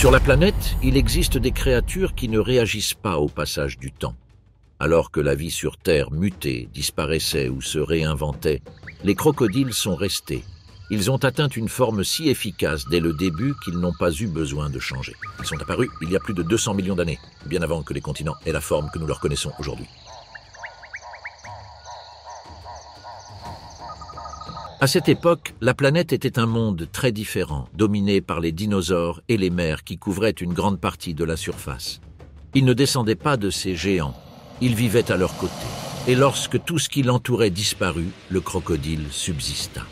Sur la planète, il existe des créatures qui ne réagissent pas au passage du temps. Alors que la vie sur Terre mutait, disparaissait ou se réinventait, les crocodiles sont restés. Ils ont atteint une forme si efficace dès le début qu'ils n'ont pas eu besoin de changer. Ils sont apparus il y a plus de 200 millions d'années, bien avant que les continents aient la forme que nous leur connaissons aujourd'hui. À cette époque, la planète était un monde très différent, dominé par les dinosaures et les mers qui couvraient une grande partie de la surface. Ils ne descendaient pas de ces géants, ils vivaient à leur côté. Et lorsque tout ce qui l'entourait disparut, le crocodile subsista.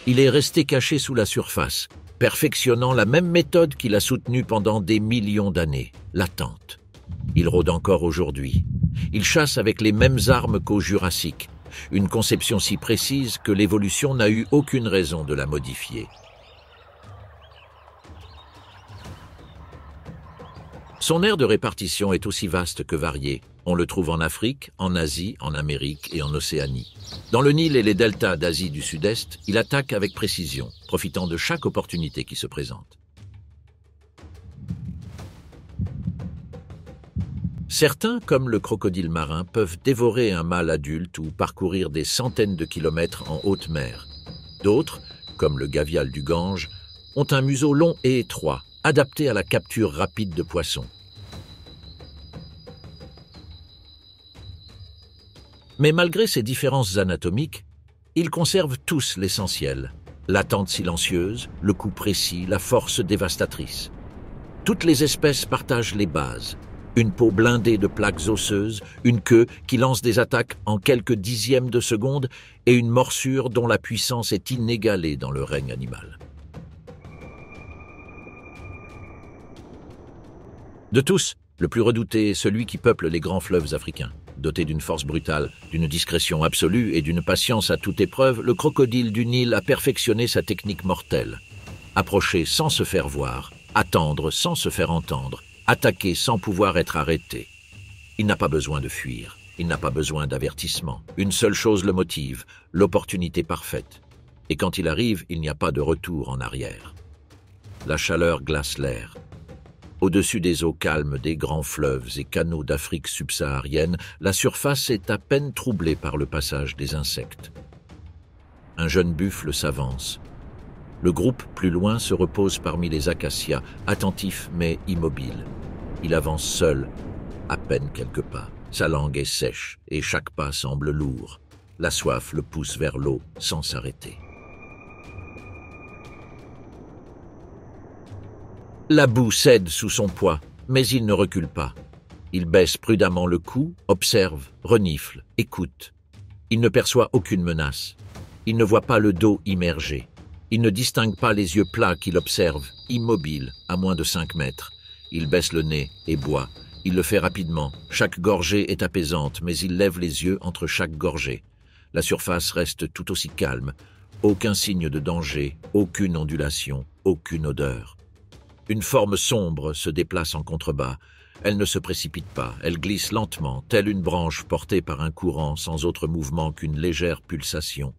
Il est resté caché sous la surface, perfectionnant la même méthode qu'il a soutenue pendant des millions d'années, l'attente. Il rôde encore aujourd'hui. Il chasse avec les mêmes armes qu'au Jurassique, une conception si précise que l'évolution n'a eu aucune raison de la modifier. Son aire de répartition est aussi vaste que variée. On le trouve en Afrique, en Asie, en Amérique et en Océanie. Dans le Nil et les deltas d'Asie du Sud-Est, il attaque avec précision, profitant de chaque opportunité qui se présente. Certains, comme le crocodile marin, peuvent dévorer un mâle adulte ou parcourir des centaines de kilomètres en haute mer. D'autres, comme le gavial du Gange, ont un museau long et étroit, adapté à la capture rapide de poissons. Mais malgré ces différences anatomiques, ils conservent tous l'essentiel, l'attente silencieuse, le coup précis, la force dévastatrice. Toutes les espèces partagent les bases. Une peau blindée de plaques osseuses, une queue qui lance des attaques en quelques dixièmes de seconde et une morsure dont la puissance est inégalée dans le règne animal. De tous, le plus redouté est celui qui peuple les grands fleuves africains. Doté d'une force brutale, d'une discrétion absolue et d'une patience à toute épreuve, le crocodile du Nil a perfectionné sa technique mortelle. Approcher sans se faire voir, attendre sans se faire entendre, attaquer sans pouvoir être arrêté. Il n'a pas besoin de fuir, il n'a pas besoin d'avertissement. Une seule chose le motive, l'opportunité parfaite. Et quand il arrive, il n'y a pas de retour en arrière. La chaleur glace l'air. Au-dessus des eaux calmes des grands fleuves et canaux d'Afrique subsaharienne, la surface est à peine troublée par le passage des insectes. Un jeune buffle s'avance. Le groupe, plus loin, se repose parmi les acacias, attentif mais immobile. Il avance seul, à peine quelques pas. Sa langue est sèche et chaque pas semble lourd. La soif le pousse vers l'eau sans s'arrêter. La boue cède sous son poids, mais il ne recule pas. Il baisse prudemment le cou, observe, renifle, écoute. Il ne perçoit aucune menace. Il ne voit pas le dos immergé. Il ne distingue pas les yeux plats qu'il observe, immobile, à moins de 5 mètres. Il baisse le nez et boit. Il le fait rapidement. Chaque gorgée est apaisante, mais il lève les yeux entre chaque gorgée. La surface reste tout aussi calme. Aucun signe de danger, aucune ondulation, aucune odeur. Une forme sombre se déplace en contrebas. Elle ne se précipite pas, elle glisse lentement, telle une branche portée par un courant sans autre mouvement qu'une légère pulsation.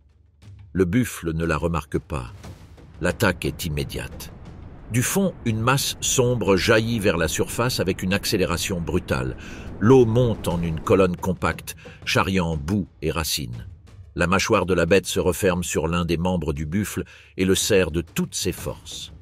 Le buffle ne la remarque pas. L'attaque est immédiate. Du fond, une masse sombre jaillit vers la surface avec une accélération brutale. L'eau monte en une colonne compacte, charriant boue et racines. La mâchoire de la bête se referme sur l'un des membres du buffle et le serre de toutes ses forces.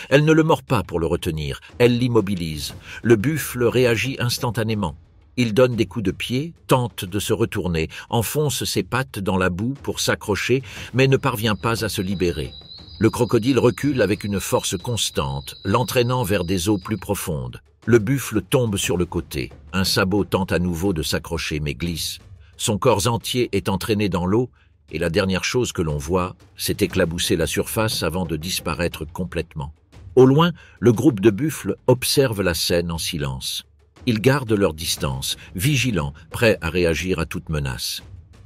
Elle ne le mord pas pour le retenir, elle l'immobilise. Le buffle réagit instantanément. Il donne des coups de pied, tente de se retourner, enfonce ses pattes dans la boue pour s'accrocher, mais ne parvient pas à se libérer. Le crocodile recule avec une force constante, l'entraînant vers des eaux plus profondes. Le buffle tombe sur le côté. Un sabot tente à nouveau de s'accrocher, mais glisse. Son corps entier est entraîné dans l'eau, et la dernière chose que l'on voit, c'est éclabousser la surface avant de disparaître complètement. Au loin, le groupe de buffles observe la scène en silence. Ils gardent leur distance, vigilants, prêts à réagir à toute menace.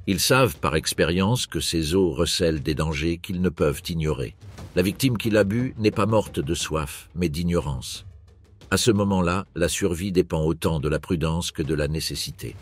Ils savent par expérience que ces eaux recèlent des dangers qu'ils ne peuvent ignorer. La victime qui l'a bu n'est pas morte de soif, mais d'ignorance. À ce moment-là, la survie dépend autant de la prudence que de la nécessité.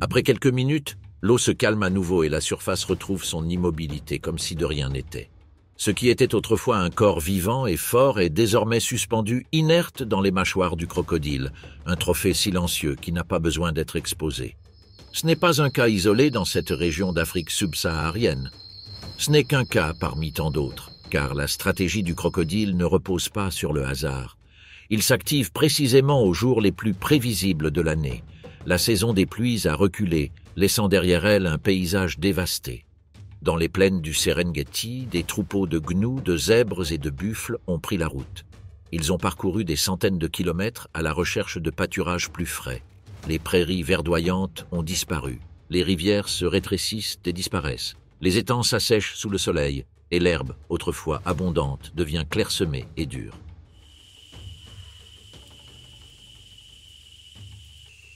Après quelques minutes, l'eau se calme à nouveau et la surface retrouve son immobilité comme si de rien n'était. Ce qui était autrefois un corps vivant et fort est désormais suspendu inerte dans les mâchoires du crocodile, un trophée silencieux qui n'a pas besoin d'être exposé. Ce n'est pas un cas isolé dans cette région d'Afrique subsaharienne. Ce n'est qu'un cas parmi tant d'autres, car la stratégie du crocodile ne repose pas sur le hasard. Il s'active précisément aux jours les plus prévisibles de l'année. La saison des pluies a reculé, laissant derrière elle un paysage dévasté. Dans les plaines du Serengeti, des troupeaux de gnous, de zèbres et de buffles ont pris la route. Ils ont parcouru des centaines de kilomètres à la recherche de pâturages plus frais. Les prairies verdoyantes ont disparu. Les rivières se rétrécissent et disparaissent. Les étangs s'assèchent sous le soleil et l'herbe, autrefois abondante, devient clairsemée et dure.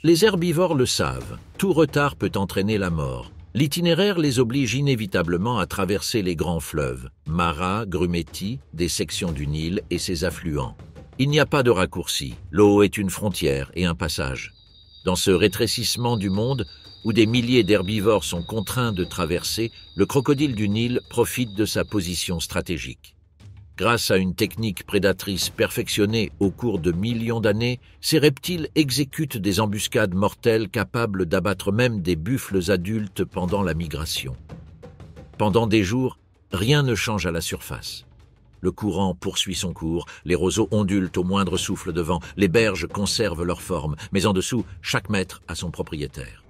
Les herbivores le savent, tout retard peut entraîner la mort. L'itinéraire les oblige inévitablement à traverser les grands fleuves, Mara, Grumeti, des sections du Nil et ses affluents. Il n'y a pas de raccourci, l'eau est une frontière et un passage. Dans ce rétrécissement du monde, où des milliers d'herbivores sont contraints de traverser, le crocodile du Nil profite de sa position stratégique. Grâce à une technique prédatrice perfectionnée au cours de millions d'années, ces reptiles exécutent des embuscades mortelles capables d'abattre même des buffles adultes pendant la migration. Pendant des jours, rien ne change à la surface. Le courant poursuit son cours, les roseaux ondulent au moindre souffle de vent, les berges conservent leur forme, mais en dessous, chaque mètre a son propriétaire.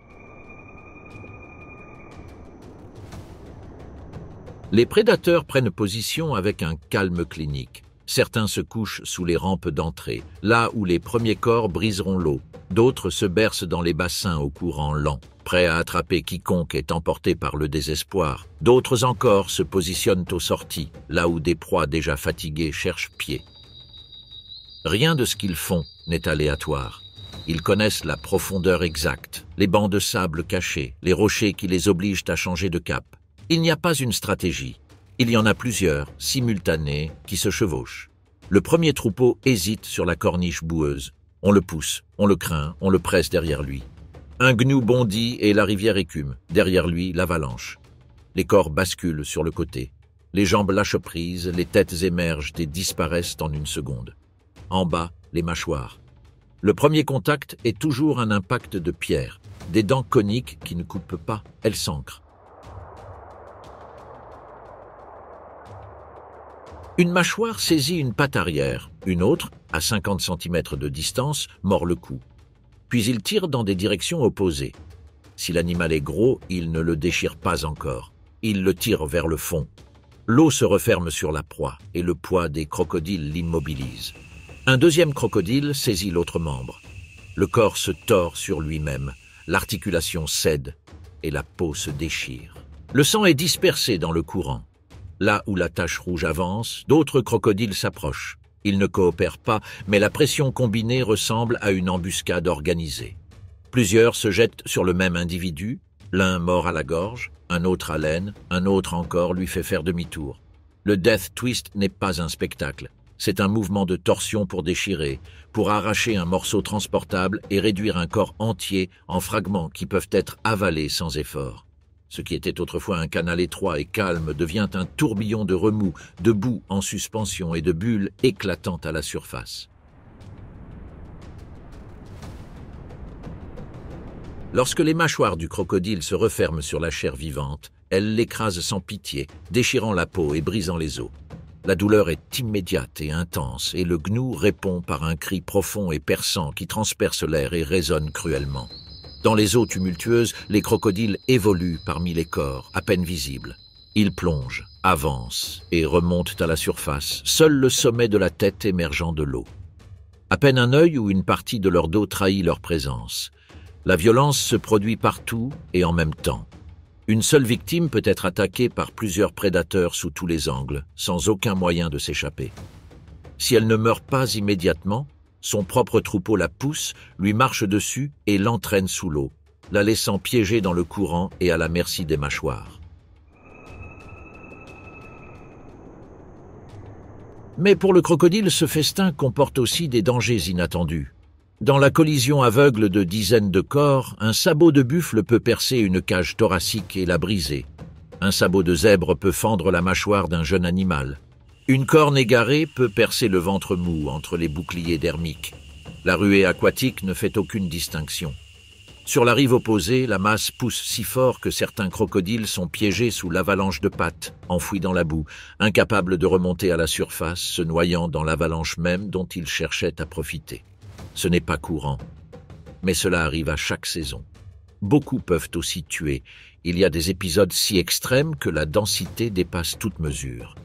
Les prédateurs prennent position avec un calme clinique. Certains se couchent sous les rampes d'entrée, là où les premiers corps briseront l'eau. D'autres se bercent dans les bassins au courant lent, prêts à attraper quiconque est emporté par le désespoir. D'autres encore se positionnent aux sorties, là où des proies déjà fatiguées cherchent pied. Rien de ce qu'ils font n'est aléatoire. Ils connaissent la profondeur exacte, les bancs de sable cachés, les rochers qui les obligent à changer de cap. Il n'y a pas une stratégie. Il y en a plusieurs, simultanées, qui se chevauchent. Le premier troupeau hésite sur la corniche boueuse. On le pousse, on le craint, on le presse derrière lui. Un gnou bondit et la rivière écume. Derrière lui, l'avalanche. Les corps basculent sur le côté. Les jambes lâchent prise, les têtes émergent et disparaissent en une seconde. En bas, les mâchoires. Le premier contact est toujours un impact de pierre. Des dents coniques qui ne coupent pas, elles s'ancrent. Une mâchoire saisit une patte arrière, une autre, à 50 cm de distance, mord le cou. Puis il tire dans des directions opposées. Si l'animal est gros, il ne le déchire pas encore. Il le tire vers le fond. L'eau se referme sur la proie et le poids des crocodiles l'immobilise. Un deuxième crocodile saisit l'autre membre. Le corps se tord sur lui-même, l'articulation cède et la peau se déchire. Le sang est dispersé dans le courant. Là où la tache rouge avance, d'autres crocodiles s'approchent. Ils ne coopèrent pas, mais la pression combinée ressemble à une embuscade organisée. Plusieurs se jettent sur le même individu, l'un mord à la gorge, un autre à l'aine, un autre encore lui fait faire demi-tour. Le death twist n'est pas un spectacle, c'est un mouvement de torsion pour déchirer, pour arracher un morceau transportable et réduire un corps entier en fragments qui peuvent être avalés sans effort. Ce qui était autrefois un canal étroit et calme devient un tourbillon de remous, de boue en suspension et de bulles éclatantes à la surface. Lorsque les mâchoires du crocodile se referment sur la chair vivante, elles l'écrasent sans pitié, déchirant la peau et brisant les os. La douleur est immédiate et intense, et le gnou répond par un cri profond et perçant qui transperce l'air et résonne cruellement. Dans les eaux tumultueuses, les crocodiles évoluent parmi les corps, à peine visibles. Ils plongent, avancent et remontent à la surface, seul le sommet de la tête émergeant de l'eau. À peine un œil ou une partie de leur dos trahit leur présence. La violence se produit partout et en même temps. Une seule victime peut être attaquée par plusieurs prédateurs sous tous les angles, sans aucun moyen de s'échapper. Si elle ne meurt pas immédiatement, son propre troupeau la pousse, lui marche dessus et l'entraîne sous l'eau, la laissant piéger dans le courant et à la merci des mâchoires. Mais pour le crocodile, ce festin comporte aussi des dangers inattendus. Dans la collision aveugle de dizaines de corps, un sabot de buffle peut percer une cage thoracique et la briser. Un sabot de zèbre peut fendre la mâchoire d'un jeune animal. Une corne égarée peut percer le ventre mou entre les boucliers dermiques. La ruée aquatique ne fait aucune distinction. Sur la rive opposée, la masse pousse si fort que certains crocodiles sont piégés sous l'avalanche de pattes, enfouis dans la boue, incapables de remonter à la surface, se noyant dans l'avalanche même dont ils cherchaient à profiter. Ce n'est pas courant, mais cela arrive à chaque saison. Beaucoup peuvent aussi tuer. Il y a des épisodes si extrêmes que la densité dépasse toute mesure.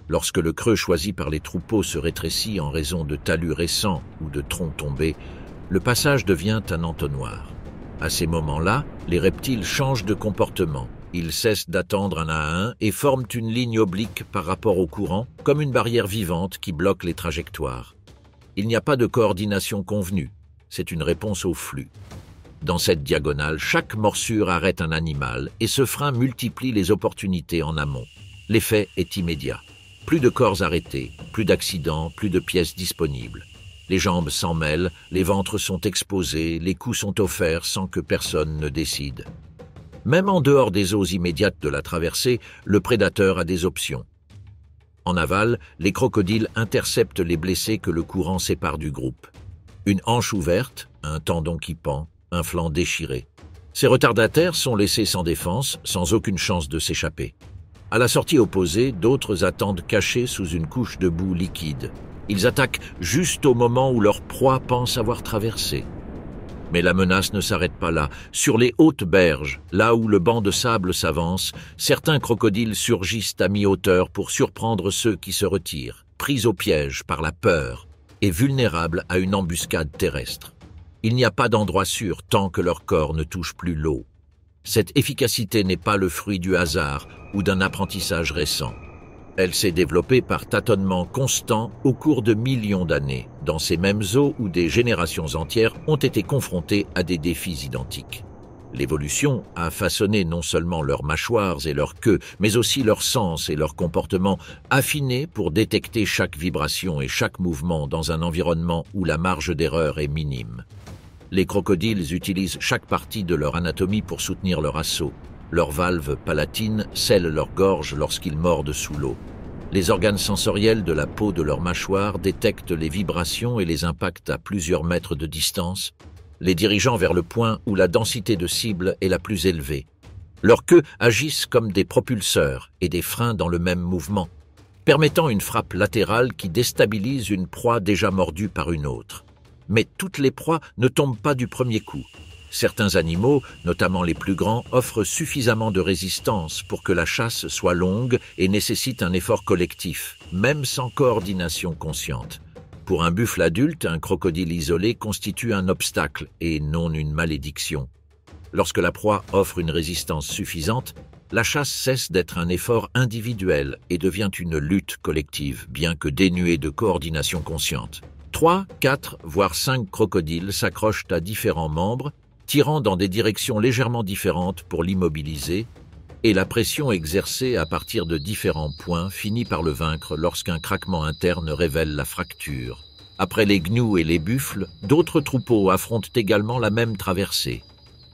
Lorsque le creux choisi par les troupeaux se rétrécit en raison de talus récents ou de troncs tombés, le passage devient un entonnoir. À ces moments-là, les reptiles changent de comportement. Ils cessent d'attendre un à un et forment une ligne oblique par rapport au courant, comme une barrière vivante qui bloque les trajectoires. Il n'y a pas de coordination convenue, c'est une réponse au flux. Dans cette diagonale, chaque morsure arrête un animal et ce frein multiplie les opportunités en amont. L'effet est immédiat. Plus de corps arrêtés, plus d'accidents, plus de pièces disponibles. Les jambes s'en mêlent, les ventres sont exposés, les coups sont offerts sans que personne ne décide. Même en dehors des eaux immédiates de la traversée, le prédateur a des options. En aval, les crocodiles interceptent les blessés que le courant sépare du groupe. Une hanche ouverte, un tendon qui pend, un flanc déchiré. Ces retardataires sont laissés sans défense, sans aucune chance de s'échapper. À la sortie opposée, d'autres attendent cachés sous une couche de boue liquide. Ils attaquent juste au moment où leur proie pense avoir traversé. Mais la menace ne s'arrête pas là. Sur les hautes berges, là où le banc de sable s'avance, certains crocodiles surgissent à mi-hauteur pour surprendre ceux qui se retirent, pris au piège par la peur et vulnérables à une embuscade terrestre. Il n'y a pas d'endroit sûr tant que leur corps ne touche plus l'eau. Cette efficacité n'est pas le fruit du hasard ou d'un apprentissage récent. Elle s'est développée par tâtonnement constant au cours de millions d'années, dans ces mêmes eaux où des générations entières ont été confrontées à des défis identiques. L'évolution a façonné non seulement leurs mâchoires et leurs queues, mais aussi leurs sens et leurs comportements, affinés pour détecter chaque vibration et chaque mouvement dans un environnement où la marge d'erreur est minime. Les crocodiles utilisent chaque partie de leur anatomie pour soutenir leur assaut. Leurs valves palatines scellent leur gorge lorsqu'ils mordent sous l'eau. Les organes sensoriels de la peau de leur mâchoire détectent les vibrations et les impacts à plusieurs mètres de distance, les dirigeant vers le point où la densité de cible est la plus élevée. Leurs queues agissent comme des propulseurs et des freins dans le même mouvement, permettant une frappe latérale qui déstabilise une proie déjà mordue par une autre. Mais toutes les proies ne tombent pas du premier coup. Certains animaux, notamment les plus grands, offrent suffisamment de résistance pour que la chasse soit longue et nécessite un effort collectif, même sans coordination consciente. Pour un buffle adulte, un crocodile isolé constitue un obstacle et non une malédiction. Lorsque la proie offre une résistance suffisante, la chasse cesse d'être un effort individuel et devient une lutte collective, bien que dénuée de coordination consciente. 3, 4, voire 5 crocodiles s'accrochent à différents membres, tirant dans des directions légèrement différentes pour l'immobiliser, et la pression exercée à partir de différents points finit par le vaincre lorsqu'un craquement interne révèle la fracture. Après les gnous et les buffles, d'autres troupeaux affrontent également la même traversée.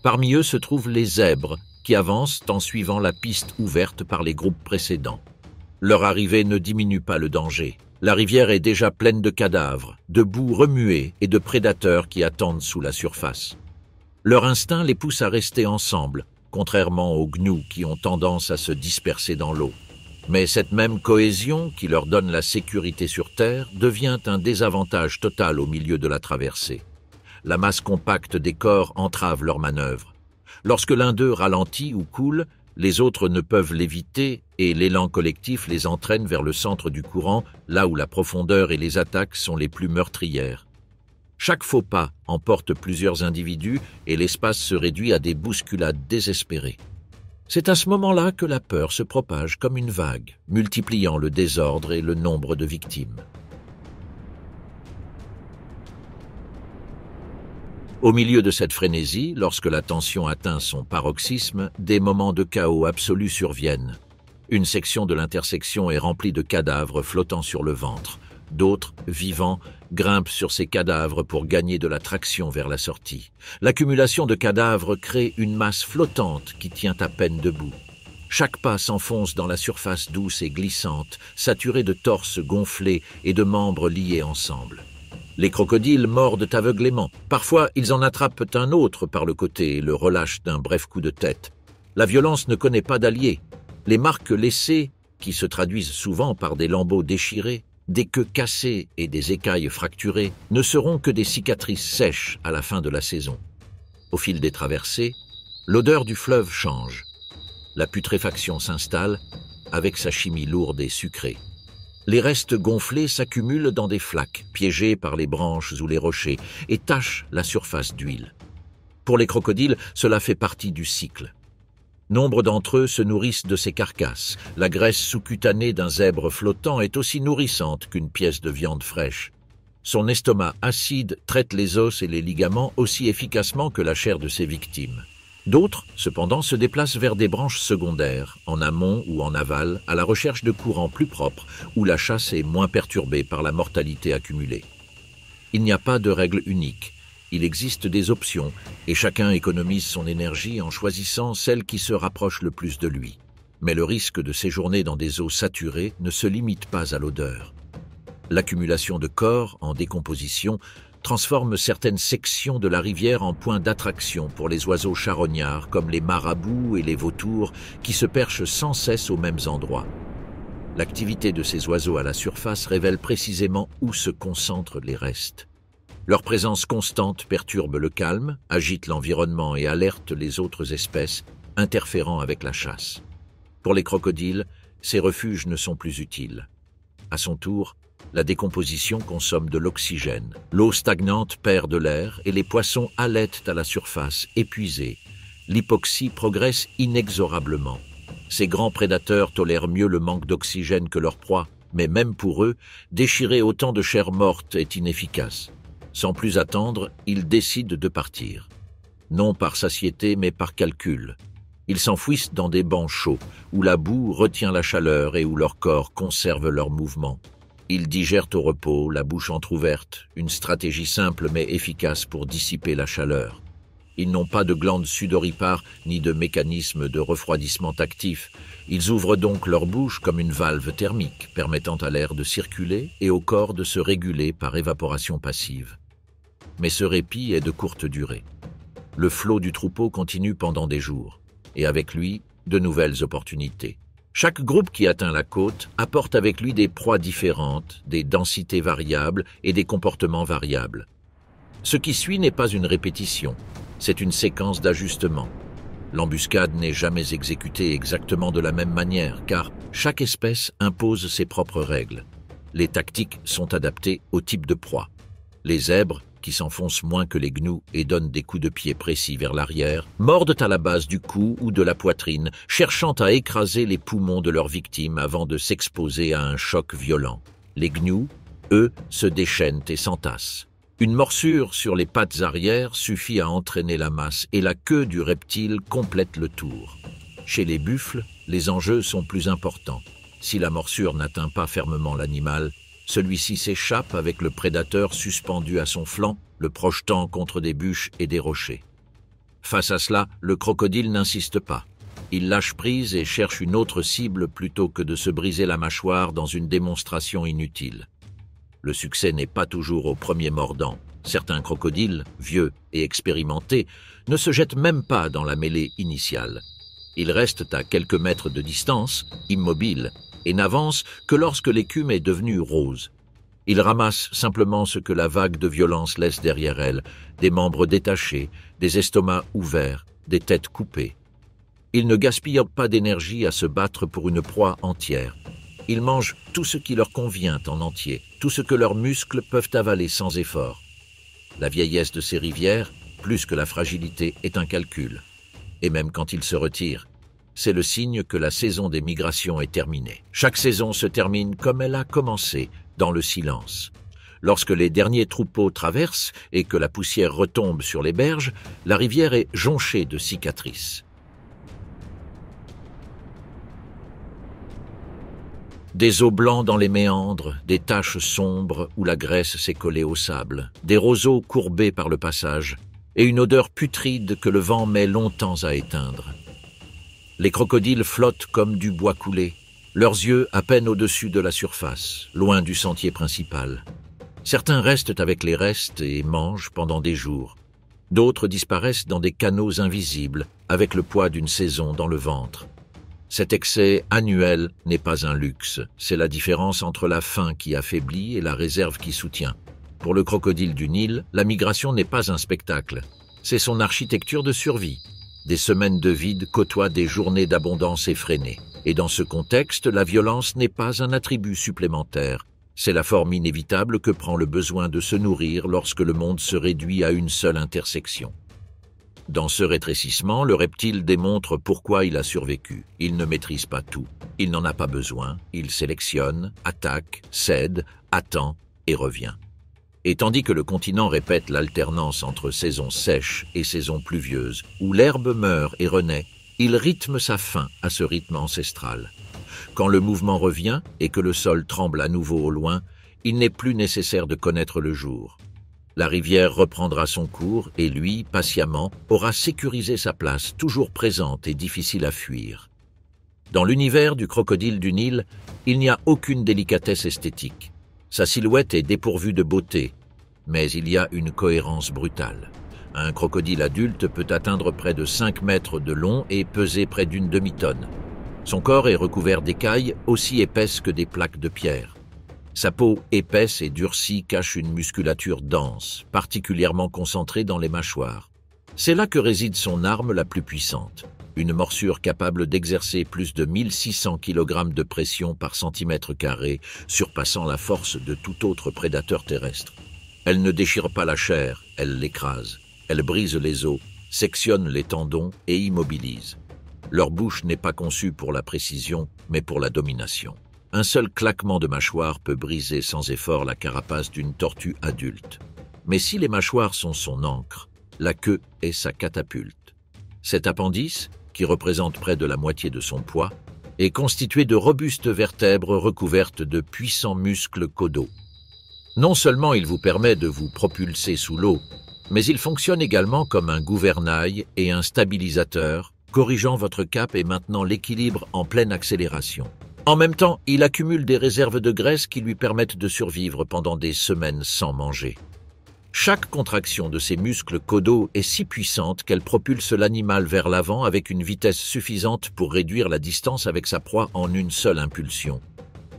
Parmi eux se trouvent les zèbres, qui avancent en suivant la piste ouverte par les groupes précédents. Leur arrivée ne diminue pas le danger. La rivière est déjà pleine de cadavres, de boue remuée et de prédateurs qui attendent sous la surface. Leur instinct les pousse à rester ensemble, contrairement aux gnous qui ont tendance à se disperser dans l'eau. Mais cette même cohésion, qui leur donne la sécurité sur Terre, devient un désavantage total au milieu de la traversée. La masse compacte des corps entrave leur manœuvre. Lorsque l'un d'eux ralentit ou coule, les autres ne peuvent l'éviter et l'élan collectif les entraîne vers le centre du courant, là où la profondeur et les attaques sont les plus meurtrières. Chaque faux pas emporte plusieurs individus et l'espace se réduit à des bousculades désespérées. C'est à ce moment-là que la peur se propage comme une vague, multipliant le désordre et le nombre de victimes. Au milieu de cette frénésie, lorsque la tension atteint son paroxysme, des moments de chaos absolu surviennent. Une section de l'intersection est remplie de cadavres flottant sur le ventre. D'autres, vivants, grimpent sur ces cadavres pour gagner de la traction vers la sortie. L'accumulation de cadavres crée une masse flottante qui tient à peine debout. Chaque pas s'enfonce dans la surface douce et glissante, saturée de torses gonflés et de membres liés ensemble. Les crocodiles mordent aveuglément. Parfois, ils en attrapent un autre par le côté et le relâchent d'un bref coup de tête. La violence ne connaît pas d'alliés. Les marques laissées, qui se traduisent souvent par des lambeaux déchirés, des queues cassées et des écailles fracturées, ne seront que des cicatrices sèches à la fin de la saison. Au fil des traversées, l'odeur du fleuve change. La putréfaction s'installe avec sa chimie lourde et sucrée. Les restes gonflés s'accumulent dans des flaques, piégés par les branches ou les rochers, et tachent la surface d'huile. Pour les crocodiles, cela fait partie du cycle. Nombre d'entre eux se nourrissent de ces carcasses. La graisse sous-cutanée d'un zèbre flottant est aussi nourrissante qu'une pièce de viande fraîche. Son estomac acide traite les os et les ligaments aussi efficacement que la chair de ses victimes. D'autres, cependant, se déplacent vers des branches secondaires, en amont ou en aval, à la recherche de courants plus propres, où la chasse est moins perturbée par la mortalité accumulée. Il n'y a pas de règle unique. Il existe des options, et chacun économise son énergie en choisissant celle qui se rapproche le plus de lui. Mais le risque de séjourner dans des eaux saturées ne se limite pas à l'odeur. L'accumulation de corps en décomposition transforme certaines sections de la rivière en points d'attraction pour les oiseaux charognards comme les marabouts et les vautours qui se perchent sans cesse aux mêmes endroits. L'activité de ces oiseaux à la surface révèle précisément où se concentrent les restes. Leur présence constante perturbe le calme, agite l'environnement et alerte les autres espèces, interférant avec la chasse. Pour les crocodiles, ces refuges ne sont plus utiles. À son tour, la décomposition consomme de l'oxygène. L'eau stagnante perd de l'air et les poissons halètent à la surface, épuisés. L'hypoxie progresse inexorablement. Ces grands prédateurs tolèrent mieux le manque d'oxygène que leur proie, mais même pour eux, déchirer autant de chair morte est inefficace. Sans plus attendre, ils décident de partir. Non par satiété, mais par calcul. Ils s'enfouissent dans des bancs chauds, où la boue retient la chaleur et où leur corps conserve leur mouvement. Ils digèrent au repos, la bouche entr'ouverte, une stratégie simple mais efficace pour dissiper la chaleur. Ils n'ont pas de glandes sudoripares ni de mécanisme de refroidissement actif. Ils ouvrent donc leur bouche comme une valve thermique, permettant à l'air de circuler et au corps de se réguler par évaporation passive. Mais ce répit est de courte durée. Le flot du troupeau continue pendant des jours, et avec lui, de nouvelles opportunités. Chaque groupe qui atteint la côte apporte avec lui des proies différentes, des densités variables et des comportements variables. Ce qui suit n'est pas une répétition, c'est une séquence d'ajustements. L'embuscade n'est jamais exécutée exactement de la même manière, car chaque espèce impose ses propres règles. Les tactiques sont adaptées au type de proie. Les zèbres, qui s'enfoncent moins que les gnous et donnent des coups de pied précis vers l'arrière, mordent à la base du cou ou de la poitrine, cherchant à écraser les poumons de leurs victimes avant de s'exposer à un choc violent. Les gnous, eux, se déchaînent et s'entassent. Une morsure sur les pattes arrière suffit à entraîner la masse et la queue du reptile complète le tour. Chez les buffles, les enjeux sont plus importants. Si la morsure n'atteint pas fermement l'animal, celui-ci s'échappe avec le prédateur suspendu à son flanc, le projetant contre des bûches et des rochers. Face à cela, le crocodile n'insiste pas. Il lâche prise et cherche une autre cible plutôt que de se briser la mâchoire dans une démonstration inutile. Le succès n'est pas toujours au premier mordant. Certains crocodiles, vieux et expérimentés, ne se jettent même pas dans la mêlée initiale. Ils restent à quelques mètres de distance, immobiles, et n'avancent que lorsque l'écume est devenue rose. Ils ramassent simplement ce que la vague de violence laisse derrière elle, des membres détachés, des estomacs ouverts, des têtes coupées. Ils ne gaspillent pas d'énergie à se battre pour une proie entière. Ils mangent tout ce qui leur convient en entier, tout ce que leurs muscles peuvent avaler sans effort. La vieillesse de ces rivières, plus que la fragilité, est un calcul. Et même quand ils se retirent, c'est le signe que la saison des migrations est terminée. Chaque saison se termine comme elle a commencé, dans le silence. Lorsque les derniers troupeaux traversent et que la poussière retombe sur les berges, la rivière est jonchée de cicatrices. Des os blancs dans les méandres, des taches sombres où la graisse s'est collée au sable, des roseaux courbés par le passage, et une odeur putride que le vent met longtemps à éteindre. Les crocodiles flottent comme du bois coulé, leurs yeux à peine au-dessus de la surface, loin du sentier principal. Certains restent avec les restes et mangent pendant des jours. D'autres disparaissent dans des canaux invisibles, avec le poids d'une saison dans le ventre. Cet excès annuel n'est pas un luxe, c'est la différence entre la faim qui affaiblit et la réserve qui soutient. Pour le crocodile du Nil, la migration n'est pas un spectacle, c'est son architecture de survie. Des semaines de vide côtoient des journées d'abondance effrénées. Et dans ce contexte, la violence n'est pas un attribut supplémentaire, c'est la forme inévitable que prend le besoin de se nourrir lorsque le monde se réduit à une seule intersection. Dans ce rétrécissement, le reptile démontre pourquoi il a survécu. Il ne maîtrise pas tout, il n'en a pas besoin, il sélectionne, attaque, cède, attend et revient. Et tandis que le continent répète l'alternance entre saisons sèches et saisons pluvieuses, où l'herbe meurt et renaît, il rythme sa fin à ce rythme ancestral. Quand le mouvement revient et que le sol tremble à nouveau au loin, il n'est plus nécessaire de connaître le jour. La rivière reprendra son cours et lui, patiemment, aura sécurisé sa place, toujours présente et difficile à fuir. Dans l'univers du crocodile du Nil, il n'y a aucune délicatesse esthétique. Sa silhouette est dépourvue de beauté, mais il y a une cohérence brutale. Un crocodile adulte peut atteindre près de 5 mètres de long et peser près d'une demi-tonne. Son corps est recouvert d'écailles aussi épaisses que des plaques de pierre. Sa peau épaisse et durcie cache une musculature dense, particulièrement concentrée dans les mâchoires. C'est là que réside son arme la plus puissante, une morsure capable d'exercer plus de 1600 kg de pression par centimètre carré, surpassant la force de tout autre prédateur terrestre. Elle ne déchire pas la chair, elle l'écrase. Elle brise les os, sectionne les tendons et immobilise. Leur bouche n'est pas conçue pour la précision, mais pour la domination. Un seul claquement de mâchoire peut briser sans effort la carapace d'une tortue adulte. Mais si les mâchoires sont son ancre, la queue est sa catapulte. Cet appendice, qui représente près de la moitié de son poids, est constitué de robustes vertèbres recouvertes de puissants muscles caudaux. Non seulement il vous permet de vous propulser sous l'eau, mais il fonctionne également comme un gouvernail et un stabilisateur, corrigeant votre cap et maintenant l'équilibre en pleine accélération. En même temps, il accumule des réserves de graisse qui lui permettent de survivre pendant des semaines sans manger. Chaque contraction de ses muscles caudaux est si puissante qu'elle propulse l'animal vers l'avant avec une vitesse suffisante pour réduire la distance avec sa proie en une seule impulsion.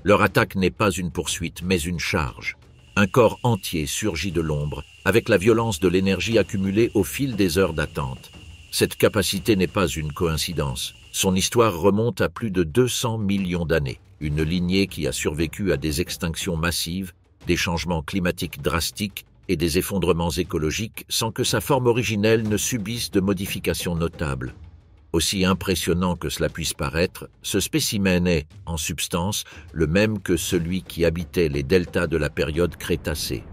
Leur attaque n'est pas une poursuite, mais une charge. Un corps entier surgit de l'ombre, avec la violence de l'énergie accumulée au fil des heures d'attente. Cette capacité n'est pas une coïncidence. Son histoire remonte à plus de 200 millions d'années. Une lignée qui a survécu à des extinctions massives, des changements climatiques drastiques et des effondrements écologiques sans que sa forme originelle ne subisse de modifications notables. Aussi impressionnant que cela puisse paraître, ce spécimen est, en substance, le même que celui qui habitait les deltas de la période Crétacée.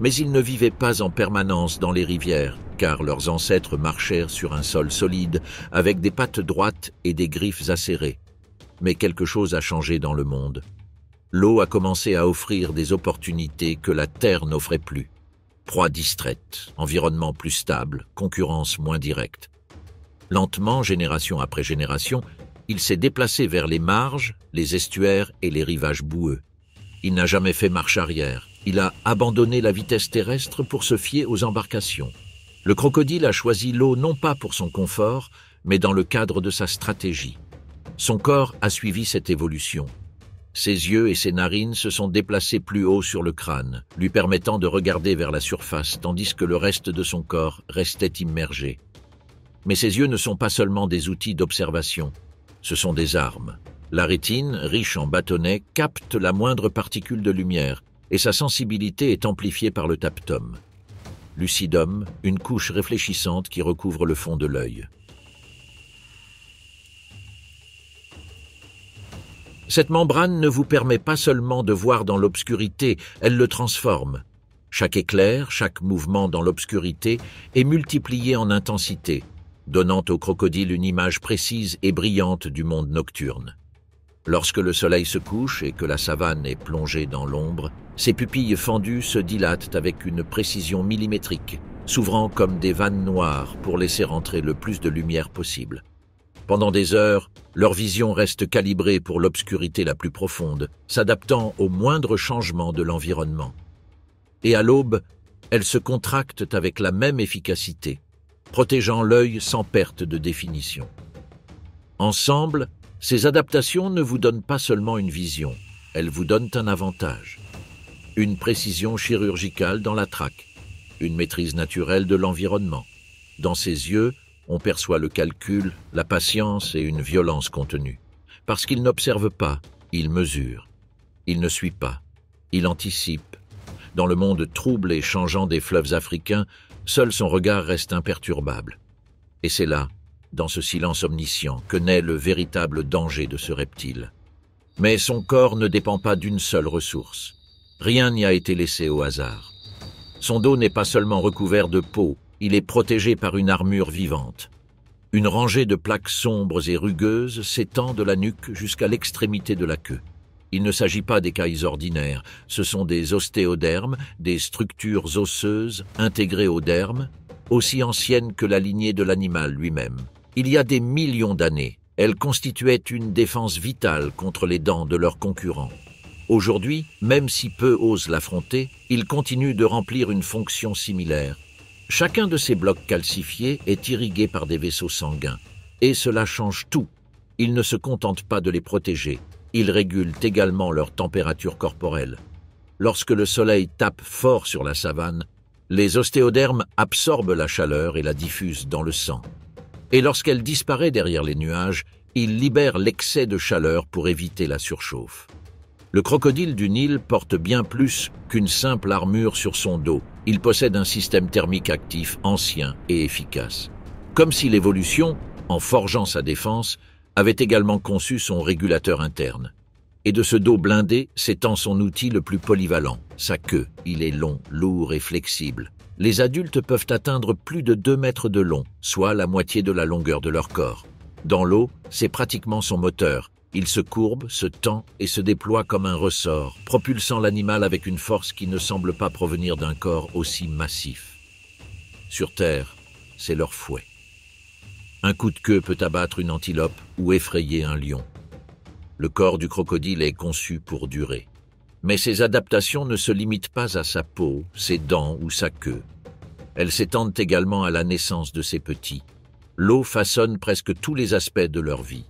Mais ils ne vivaient pas en permanence dans les rivières, car leurs ancêtres marchèrent sur un sol solide, avec des pattes droites et des griffes acérées. Mais quelque chose a changé dans le monde. L'eau a commencé à offrir des opportunités que la terre n'offrait plus. Proie distraite, environnement plus stable, concurrence moins directe. Lentement, génération après génération, il s'est déplacé vers les marges, les estuaires et les rivages boueux. Il n'a jamais fait marche arrière. Il a abandonné la vitesse terrestre pour se fier aux embarcations. Le crocodile a choisi l'eau non pas pour son confort, mais dans le cadre de sa stratégie. Son corps a suivi cette évolution. Ses yeux et ses narines se sont déplacés plus haut sur le crâne, lui permettant de regarder vers la surface, tandis que le reste de son corps restait immergé. Mais ses yeux ne sont pas seulement des outils d'observation, ce sont des armes. La rétine, riche en bâtonnets, capte la moindre particule de lumière, et sa sensibilité est amplifiée par le tapetum. Lucidum, une couche réfléchissante qui recouvre le fond de l'œil. Cette membrane ne vous permet pas seulement de voir dans l'obscurité, elle le transforme. Chaque éclair, chaque mouvement dans l'obscurité est multiplié en intensité, donnant au crocodile une image précise et brillante du monde nocturne. Lorsque le soleil se couche et que la savane est plongée dans l'ombre, ses pupilles fendues se dilatent avec une précision millimétrique, s'ouvrant comme des vannes noires pour laisser entrer le plus de lumière possible. Pendant des heures, leur vision reste calibrée pour l'obscurité la plus profonde, s'adaptant aux moindres changements de l'environnement. Et à l'aube, elles se contractent avec la même efficacité, protégeant l'œil sans perte de définition. Ensemble, ces adaptations ne vous donnent pas seulement une vision, elles vous donnent un avantage. Une précision chirurgicale dans la traque, une maîtrise naturelle de l'environnement. Dans ses yeux, on perçoit le calcul, la patience et une violence contenue. Parce qu'il n'observe pas, il mesure. Il ne suit pas, il anticipe. Dans le monde trouble et changeant des fleuves africains, seul son regard reste imperturbable. Et c'est là, dans ce silence omniscient, que naît le véritable danger de ce reptile. Mais son corps ne dépend pas d'une seule ressource. Rien n'y a été laissé au hasard. Son dos n'est pas seulement recouvert de peau, il est protégé par une armure vivante. Une rangée de plaques sombres et rugueuses s'étend de la nuque jusqu'à l'extrémité de la queue. Il ne s'agit pas d'écailles ordinaires, ce sont des ostéodermes, des structures osseuses intégrées au derme, aussi anciennes que la lignée de l'animal lui-même. Il y a des millions d'années, elles constituaient une défense vitale contre les dents de leurs concurrents. Aujourd'hui, même si peu osent l'affronter, ils continuent de remplir une fonction similaire. Chacun de ces blocs calcifiés est irrigué par des vaisseaux sanguins. Et cela change tout. Ils ne se contentent pas de les protéger. Ils régulent également leur température corporelle. Lorsque le soleil tape fort sur la savane, les ostéodermes absorbent la chaleur et la diffusent dans le sang. Et lorsqu'elle disparaît derrière les nuages, ils libèrent l'excès de chaleur pour éviter la surchauffe. Le crocodile du Nil porte bien plus qu'une simple armure sur son dos. Il possède un système thermique actif, ancien et efficace. Comme si l'évolution, en forgeant sa défense, avait également conçu son régulateur interne. Et de ce dos blindé s'étend son outil le plus polyvalent, sa queue. Il est long, lourd et flexible. Les adultes peuvent atteindre plus de 2 mètres de long, soit la moitié de la longueur de leur corps. Dans l'eau, c'est pratiquement son moteur. Il se courbe, se tend et se déploie comme un ressort, propulsant l'animal avec une force qui ne semble pas provenir d'un corps aussi massif. Sur Terre, c'est leur fouet. Un coup de queue peut abattre une antilope ou effrayer un lion. Le corps du crocodile est conçu pour durer. Mais ses adaptations ne se limitent pas à sa peau, ses dents ou sa queue. Elles s'étendent également à la naissance de ses petits. L'eau façonne presque tous les aspects de leur vie.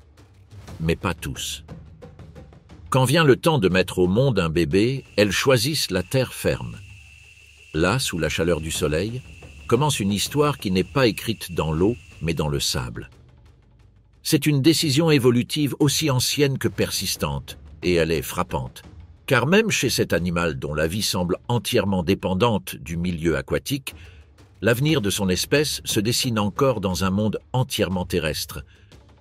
Mais pas tous. Quand vient le temps de mettre au monde un bébé, elles choisissent la terre ferme. Là, sous la chaleur du soleil, commence une histoire qui n'est pas écrite dans l'eau, mais dans le sable. C'est une décision évolutive aussi ancienne que persistante, et elle est frappante. Car même chez cet animal dont la vie semble entièrement dépendante du milieu aquatique, l'avenir de son espèce se dessine encore dans un monde entièrement terrestre.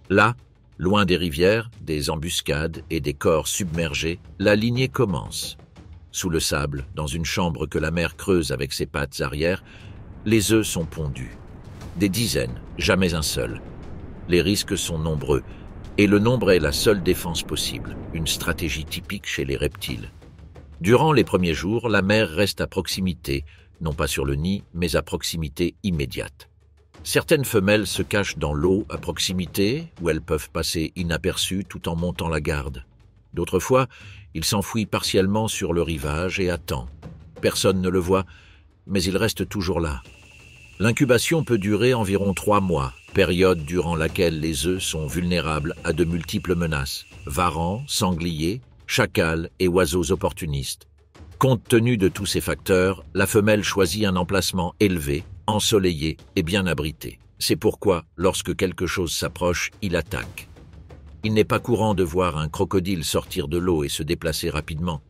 Là, loin des rivières, des embuscades et des corps submergés, la lignée commence. Sous le sable, dans une chambre que la mer creuse avec ses pattes arrière, les œufs sont pondus. Des dizaines, jamais un seul. Les risques sont nombreux, et le nombre est la seule défense possible, une stratégie typique chez les reptiles. Durant les premiers jours, la mère reste à proximité, non pas sur le nid, mais à proximité immédiate. Certaines femelles se cachent dans l'eau à proximité, où elles peuvent passer inaperçues tout en montant la garde. D'autres fois, il s'enfuit partiellement sur le rivage et attend. Personne ne le voit, mais il reste toujours là. L'incubation peut durer environ 3 mois, période durant laquelle les œufs sont vulnérables à de multiples menaces, varans, sangliers, chacals et oiseaux opportunistes. Compte tenu de tous ces facteurs, la femelle choisit un emplacement élevé, ensoleillé et bien abrité. C'est pourquoi, lorsque quelque chose s'approche, il attaque. Il n'est pas courant de voir un crocodile sortir de l'eau et se déplacer rapidement,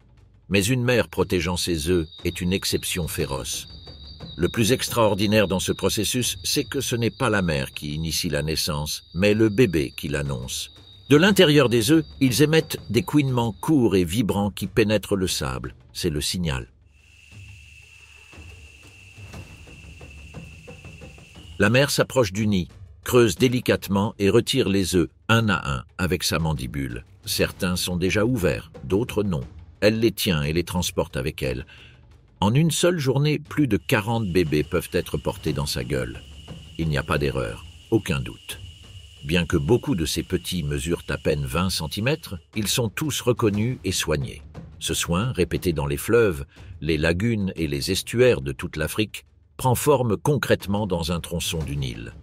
mais une mère protégeant ses œufs est une exception féroce. Le plus extraordinaire dans ce processus, c'est que ce n'est pas la mère qui initie la naissance, mais le bébé qui l'annonce. De l'intérieur des œufs, ils émettent des couinements courts et vibrants qui pénètrent le sable. C'est le signal. La mère s'approche du nid, creuse délicatement et retire les œufs un à un avec sa mandibule. Certains sont déjà ouverts, d'autres non. Elle les tient et les transporte avec elle. En une seule journée, plus de 40 bébés peuvent être portés dans sa gueule. Il n'y a pas d'erreur, aucun doute. Bien que beaucoup de ces petits mesurent à peine 20 cm, ils sont tous reconnus et soignés. Ce soin, répété dans les fleuves, les lagunes et les estuaires de toute l'Afrique, prend forme concrètement dans un tronçon du Nil.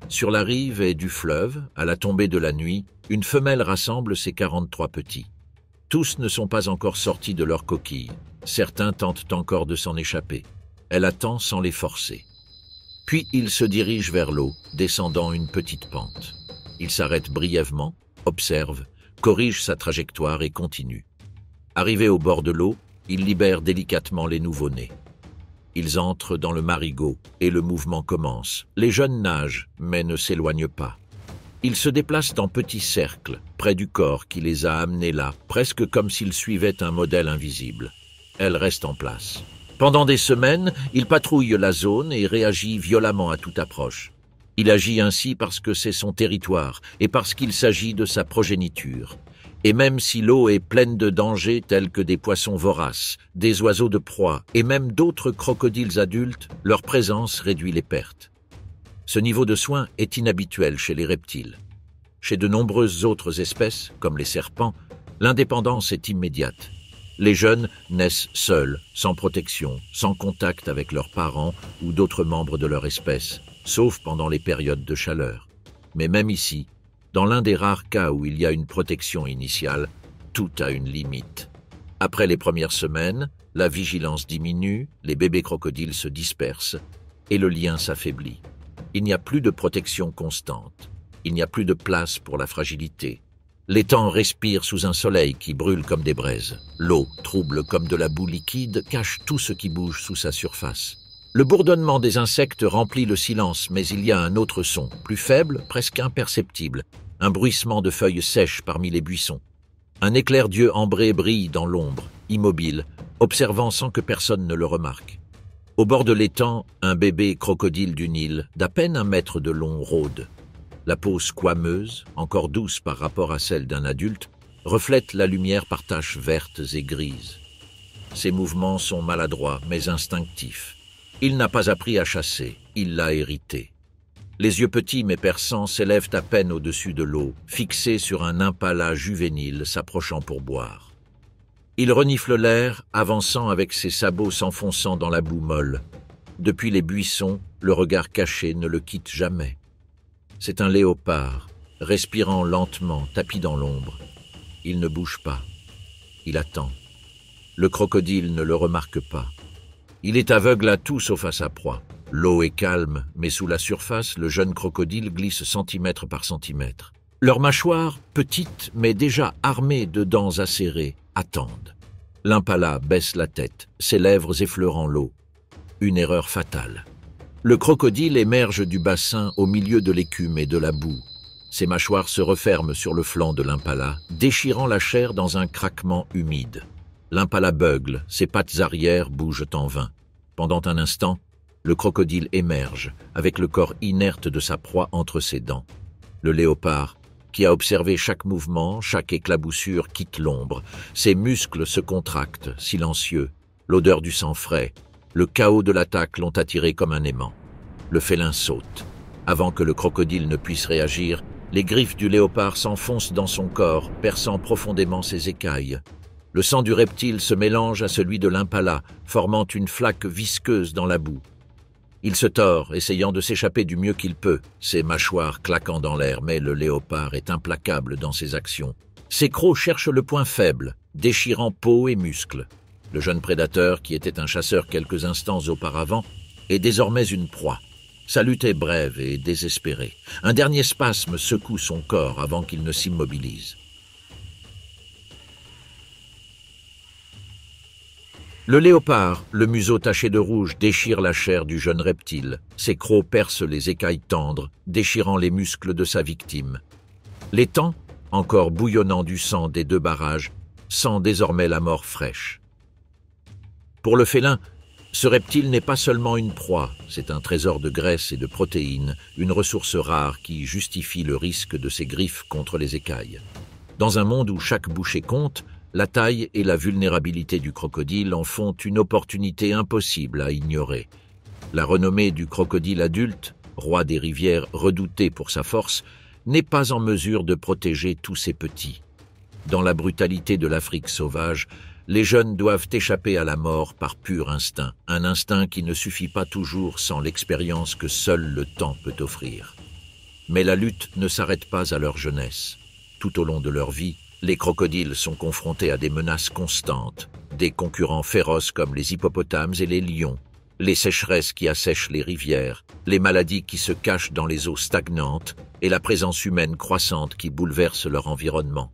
Sur la rive et du fleuve, à la tombée de la nuit, une femelle rassemble ses 43 petits. Tous ne sont pas encore sortis de leur coquille. Certains tentent encore de s'en échapper. Elle attend sans les forcer. Puis il se dirige vers l'eau, descendant une petite pente. Il s'arrête brièvement, observe, corrige sa trajectoire et continue. Arrivé au bord de l'eau, il libère délicatement les nouveau-nés. Ils entrent dans le marigot et le mouvement commence. Les jeunes nagent, mais ne s'éloignent pas. Ils se déplacent en petits cercles, près du corps qui les a amenés là, presque comme s'ils suivaient un modèle invisible. Elle reste en place. Pendant des semaines, il patrouille la zone et réagit violemment à toute approche. Il agit ainsi parce que c'est son territoire et parce qu'il s'agit de sa progéniture. Et même si l'eau est pleine de dangers tels que des poissons voraces, des oiseaux de proie et même d'autres crocodiles adultes, leur présence réduit les pertes. Ce niveau de soin est inhabituel chez les reptiles. Chez de nombreuses autres espèces, comme les serpents, l'indépendance est immédiate. Les jeunes naissent seuls, sans protection, sans contact avec leurs parents ou d'autres membres de leur espèce, sauf pendant les périodes de chaleur. Mais même ici, dans l'un des rares cas où il y a une protection initiale, tout a une limite. Après les premières semaines, la vigilance diminue, les bébés crocodiles se dispersent et le lien s'affaiblit. Il n'y a plus de protection constante. Il n'y a plus de place pour la fragilité. L'étang respire sous un soleil qui brûle comme des braises. L'eau, trouble comme de la boue liquide, cache tout ce qui bouge sous sa surface. Le bourdonnement des insectes remplit le silence, mais il y a un autre son, plus faible, presque imperceptible, un bruissement de feuilles sèches parmi les buissons. Un éclair d'yeux ambré brille dans l'ombre, immobile, observant sans que personne ne le remarque. Au bord de l'étang, un bébé crocodile du Nil, d'à peine 1 mètre de long, rôde. La peau squameuse, encore douce par rapport à celle d'un adulte, reflète la lumière par taches vertes et grises. Ses mouvements sont maladroits mais instinctifs. Il n'a pas appris à chasser, il l'a hérité. Les yeux petits mais perçants s'élèvent à peine au-dessus de l'eau, fixés sur un impala juvénile s'approchant pour boire. Il renifle l'air, avançant avec ses sabots s'enfonçant dans la boue molle. Depuis les buissons, le regard caché ne le quitte jamais. C'est un léopard, respirant lentement, tapi dans l'ombre. Il ne bouge pas. Il attend. Le crocodile ne le remarque pas. Il est aveugle à tout sauf à sa proie. L'eau est calme, mais sous la surface, le jeune crocodile glisse centimètre par centimètre. Leurs mâchoires, petites mais déjà armées de dents acérées, attendent. L'impala baisse la tête, ses lèvres effleurant l'eau. Une erreur fatale. Le crocodile émerge du bassin au milieu de l'écume et de la boue. Ses mâchoires se referment sur le flanc de l'impala, déchirant la chair dans un craquement humide. L'impala beugle, ses pattes arrière bougent en vain. Pendant un instant, le crocodile émerge, avec le corps inerte de sa proie entre ses dents. Le léopard, qui a observé chaque mouvement, chaque éclaboussure, quitte l'ombre. Ses muscles se contractent, silencieux. L'odeur du sang frais, le chaos de l'attaque l'ont attiré comme un aimant. Le félin saute. Avant que le crocodile ne puisse réagir, les griffes du léopard s'enfoncent dans son corps, perçant profondément ses écailles. Le sang du reptile se mélange à celui de l'impala, formant une flaque visqueuse dans la boue. Il se tord, essayant de s'échapper du mieux qu'il peut, ses mâchoires claquant dans l'air, mais le léopard est implacable dans ses actions. Ses crocs cherchent le point faible, déchirant peau et muscles. Le jeune prédateur, qui était un chasseur quelques instants auparavant, est désormais une proie. Sa lutte est brève et désespérée. Un dernier spasme secoue son corps avant qu'il ne s'immobilise. Le léopard, le museau taché de rouge, déchire la chair du jeune reptile. Ses crocs percent les écailles tendres, déchirant les muscles de sa victime. L'étang, encore bouillonnant du sang des 2 barrages, sent désormais la mort fraîche. Pour le félin, ce reptile n'est pas seulement une proie, c'est un trésor de graisse et de protéines, une ressource rare qui justifie le risque de ses griffes contre les écailles. Dans un monde où chaque bouchée compte, la taille et la vulnérabilité du crocodile en font une opportunité impossible à ignorer. La renommée du crocodile adulte, roi des rivières redouté pour sa force, n'est pas en mesure de protéger tous ses petits. Dans la brutalité de l'Afrique sauvage, les jeunes doivent échapper à la mort par pur instinct, un instinct qui ne suffit pas toujours sans l'expérience que seul le temps peut offrir. Mais la lutte ne s'arrête pas à leur jeunesse. Tout au long de leur vie, les crocodiles sont confrontés à des menaces constantes, des concurrents féroces comme les hippopotames et les lions, les sécheresses qui assèchent les rivières, les maladies qui se cachent dans les eaux stagnantes et la présence humaine croissante qui bouleverse leur environnement.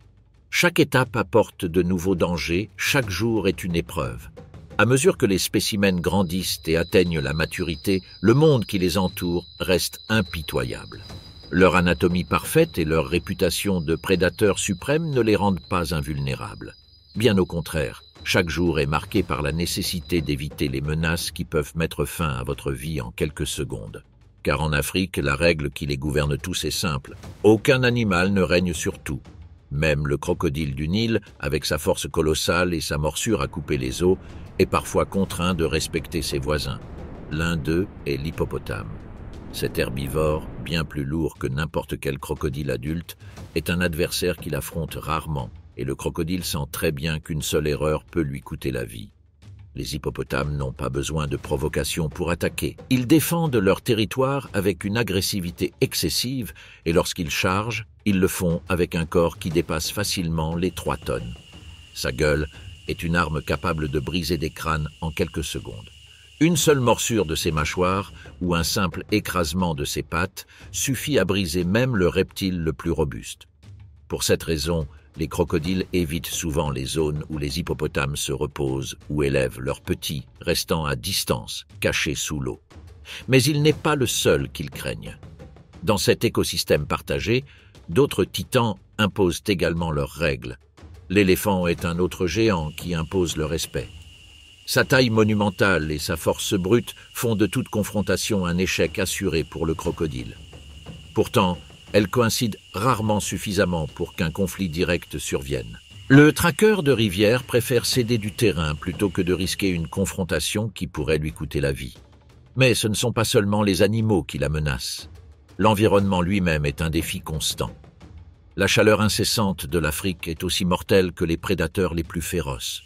Chaque étape apporte de nouveaux dangers, chaque jour est une épreuve. À mesure que les spécimens grandissent et atteignent la maturité, le monde qui les entoure reste impitoyable. Leur anatomie parfaite et leur réputation de prédateurs suprêmes ne les rendent pas invulnérables. Bien au contraire, chaque jour est marqué par la nécessité d'éviter les menaces qui peuvent mettre fin à votre vie en quelques secondes. Car en Afrique, la règle qui les gouverne tous est simple. Aucun animal ne règne sur tout. Même le crocodile du Nil, avec sa force colossale et sa morsure à couper les os, est parfois contraint de respecter ses voisins. L'un d'eux est l'hippopotame. Cet herbivore, bien plus lourd que n'importe quel crocodile adulte, est un adversaire qu'il affronte rarement, et le crocodile sent très bien qu'une seule erreur peut lui coûter la vie. Les hippopotames n'ont pas besoin de provocation pour attaquer. Ils défendent leur territoire avec une agressivité excessive et lorsqu'ils chargent, ils le font avec un corps qui dépasse facilement les 3 tonnes. Sa gueule est une arme capable de briser des crânes en quelques secondes. Une seule morsure de ses mâchoires ou un simple écrasement de ses pattes suffit à briser même le reptile le plus robuste. Pour cette raison, les crocodiles évitent souvent les zones où les hippopotames se reposent ou élèvent leurs petits, restant à distance, cachés sous l'eau. Mais il n'est pas le seul qu'ils craignent. Dans cet écosystème partagé, d'autres titans imposent également leurs règles. L'éléphant est un autre géant qui impose le respect. Sa taille monumentale et sa force brute font de toute confrontation un échec assuré pour le crocodile. Pourtant, elles coïncident rarement suffisamment pour qu'un conflit direct survienne. Le traqueur de rivière préfère céder du terrain plutôt que de risquer une confrontation qui pourrait lui coûter la vie. Mais ce ne sont pas seulement les animaux qui la menacent. L'environnement lui-même est un défi constant. La chaleur incessante de l'Afrique est aussi mortelle que les prédateurs les plus féroces.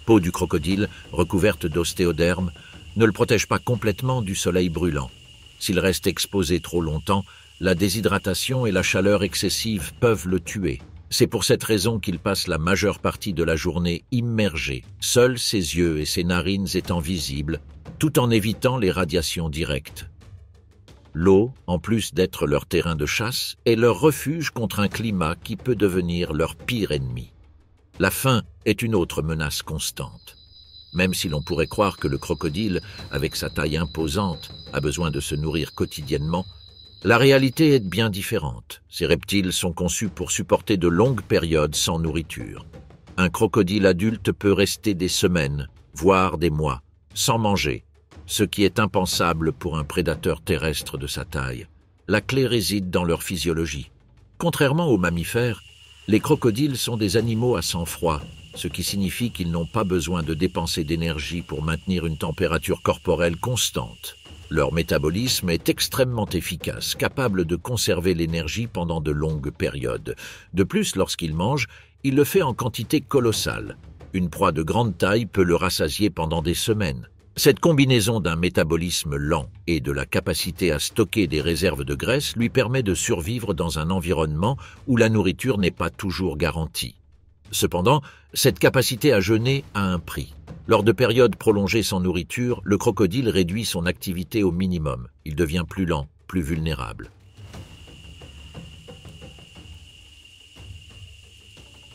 Peau du crocodile, recouverte d'ostéoderme, ne le protège pas complètement du soleil brûlant. S'il reste exposé trop longtemps, la déshydratation et la chaleur excessive peuvent le tuer. C'est pour cette raison qu'il passe la majeure partie de la journée immergé, seuls ses yeux et ses narines étant visibles, tout en évitant les radiations directes. L'eau, en plus d'être leur terrain de chasse, est leur refuge contre un climat qui peut devenir leur pire ennemi. La faim est une autre menace constante. Même si l'on pourrait croire que le crocodile, avec sa taille imposante, a besoin de se nourrir quotidiennement, la réalité est bien différente. Ces reptiles sont conçus pour supporter de longues périodes sans nourriture. Un crocodile adulte peut rester des semaines, voire des mois, sans manger, ce qui est impensable pour un prédateur terrestre de sa taille. La clé réside dans leur physiologie. Contrairement aux mammifères, les crocodiles sont des animaux à sang froid, ce qui signifie qu'ils n'ont pas besoin de dépenser d'énergie pour maintenir une température corporelle constante. Leur métabolisme est extrêmement efficace, capable de conserver l'énergie pendant de longues périodes. De plus, lorsqu'il mange, il le fait en quantité colossale. Une proie de grande taille peut le rassasier pendant des semaines. Cette combinaison d'un métabolisme lent et de la capacité à stocker des réserves de graisse lui permet de survivre dans un environnement où la nourriture n'est pas toujours garantie. Cependant, cette capacité à jeûner a un prix. Lors de périodes prolongées sans nourriture, le crocodile réduit son activité au minimum. Il devient plus lent, plus vulnérable.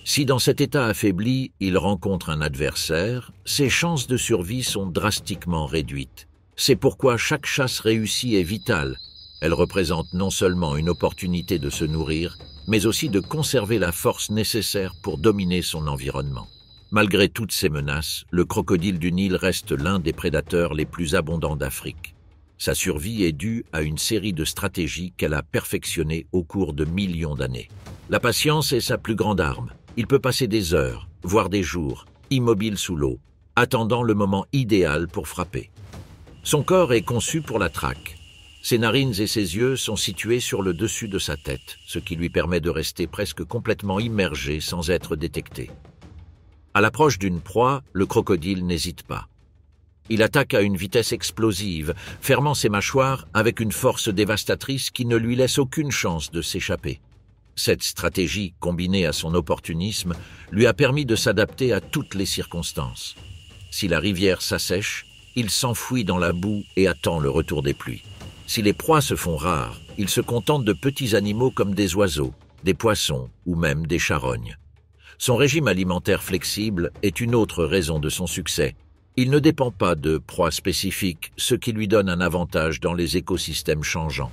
Si dans cet état affaibli, il rencontre un adversaire, ses chances de survie sont drastiquement réduites. C'est pourquoi chaque chasse réussie est vitale. Elle représente non seulement une opportunité de se nourrir, mais aussi de conserver la force nécessaire pour dominer son environnement. Malgré toutes ces menaces, le crocodile du Nil reste l'un des prédateurs les plus abondants d'Afrique. Sa survie est due à une série de stratégies qu'elle a perfectionnées au cours de millions d'années. La patience est sa plus grande arme. Il peut passer des heures, voire des jours, immobile sous l'eau, attendant le moment idéal pour frapper. Son corps est conçu pour la traque. Ses narines et ses yeux sont situés sur le dessus de sa tête, ce qui lui permet de rester presque complètement immergé sans être détecté. À l'approche d'une proie, le crocodile n'hésite pas. Il attaque à une vitesse explosive, fermant ses mâchoires avec une force dévastatrice qui ne lui laisse aucune chance de s'échapper. Cette stratégie, combinée à son opportunisme, lui a permis de s'adapter à toutes les circonstances. Si la rivière s'assèche, il s'enfouit dans la boue et attend le retour des pluies. Si les proies se font rares, il se contente de petits animaux comme des oiseaux, des poissons ou même des charognes. Son régime alimentaire flexible est une autre raison de son succès. Il ne dépend pas de proies spécifiques, ce qui lui donne un avantage dans les écosystèmes changeants.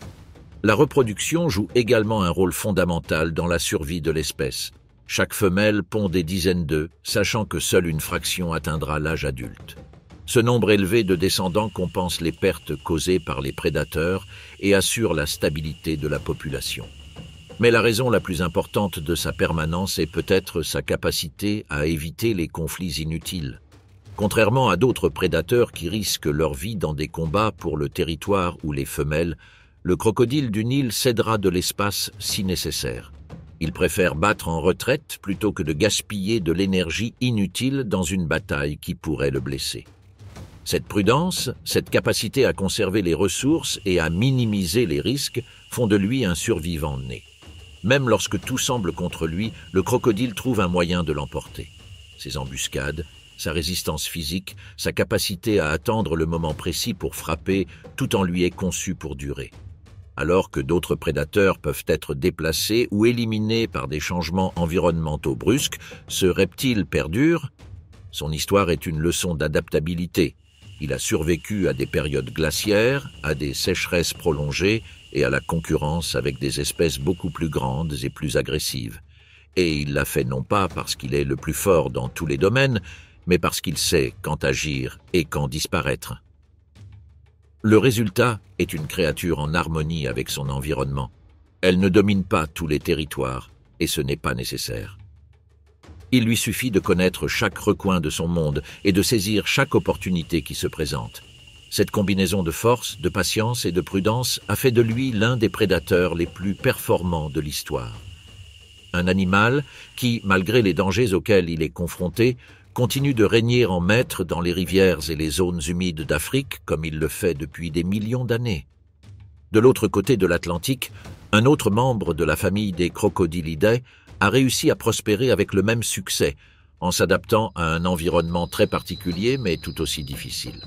La reproduction joue également un rôle fondamental dans la survie de l'espèce. Chaque femelle pond des dizaines d'œufs, sachant que seule une fraction atteindra l'âge adulte. Ce nombre élevé de descendants compense les pertes causées par les prédateurs et assure la stabilité de la population. Mais la raison la plus importante de sa permanence est peut-être sa capacité à éviter les conflits inutiles. Contrairement à d'autres prédateurs qui risquent leur vie dans des combats pour le territoire ou les femelles, le crocodile du Nil cédera de l'espace si nécessaire. Il préfère battre en retraite plutôt que de gaspiller de l'énergie inutile dans une bataille qui pourrait le blesser. Cette prudence, cette capacité à conserver les ressources et à minimiser les risques font de lui un survivant né. Même lorsque tout semble contre lui, le crocodile trouve un moyen de l'emporter. Ses embuscades, sa résistance physique, sa capacité à attendre le moment précis pour frapper, tout en lui est conçu pour durer. Alors que d'autres prédateurs peuvent être déplacés ou éliminés par des changements environnementaux brusques, ce reptile perdure. Son histoire est une leçon d'adaptabilité. Il a survécu à des périodes glaciaires, à des sécheresses prolongées et à la concurrence avec des espèces beaucoup plus grandes et plus agressives. Et il l'a fait non pas parce qu'il est le plus fort dans tous les domaines, mais parce qu'il sait quand agir et quand disparaître. Le résultat est une créature en harmonie avec son environnement. Elle ne domine pas tous les territoires, et ce n'est pas nécessaire. Il lui suffit de connaître chaque recoin de son monde et de saisir chaque opportunité qui se présente. Cette combinaison de force, de patience et de prudence a fait de lui l'un des prédateurs les plus performants de l'histoire. Un animal qui, malgré les dangers auxquels il est confronté, continue de régner en maître dans les rivières et les zones humides d'Afrique comme il le fait depuis des millions d'années. De l'autre côté de l'Atlantique, un autre membre de la famille des Crocodilidae a réussi à prospérer avec le même succès, en s'adaptant à un environnement très particulier mais tout aussi difficile.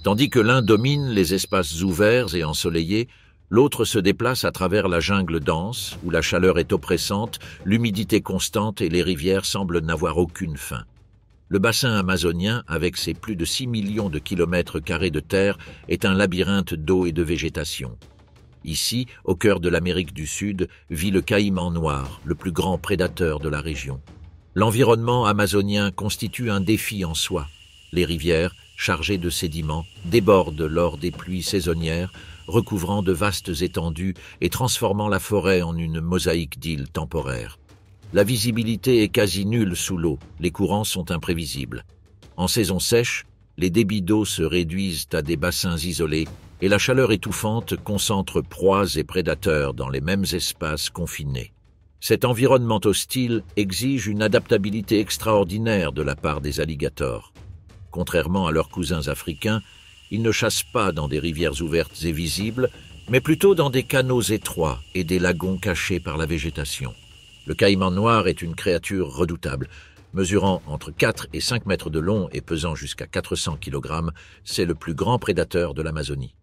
Tandis que l'un domine les espaces ouverts et ensoleillés, l'autre se déplace à travers la jungle dense, où la chaleur est oppressante, l'humidité constante et les rivières semblent n'avoir aucune fin. Le bassin amazonien, avec ses plus de 6 millions de kilomètres carrés de terre, est un labyrinthe d'eau et de végétation. Ici, au cœur de l'Amérique du Sud, vit le caïman noir, le plus grand prédateur de la région. L'environnement amazonien constitue un défi en soi. Les rivières, chargées de sédiments, débordent lors des pluies saisonnières, recouvrant de vastes étendues et transformant la forêt en une mosaïque d'îles temporaires. La visibilité est quasi nulle sous l'eau, les courants sont imprévisibles. En saison sèche, les débits d'eau se réduisent à des bassins isolés et la chaleur étouffante concentre proies et prédateurs dans les mêmes espaces confinés. Cet environnement hostile exige une adaptabilité extraordinaire de la part des alligators. Contrairement à leurs cousins africains, ils ne chassent pas dans des rivières ouvertes et visibles, mais plutôt dans des canaux étroits et des lagons cachés par la végétation. Le caïman noir est une créature redoutable. Mesurant entre 4 et 5 mètres de long et pesant jusqu'à 400 kg, c'est le plus grand prédateur de l'Amazonie.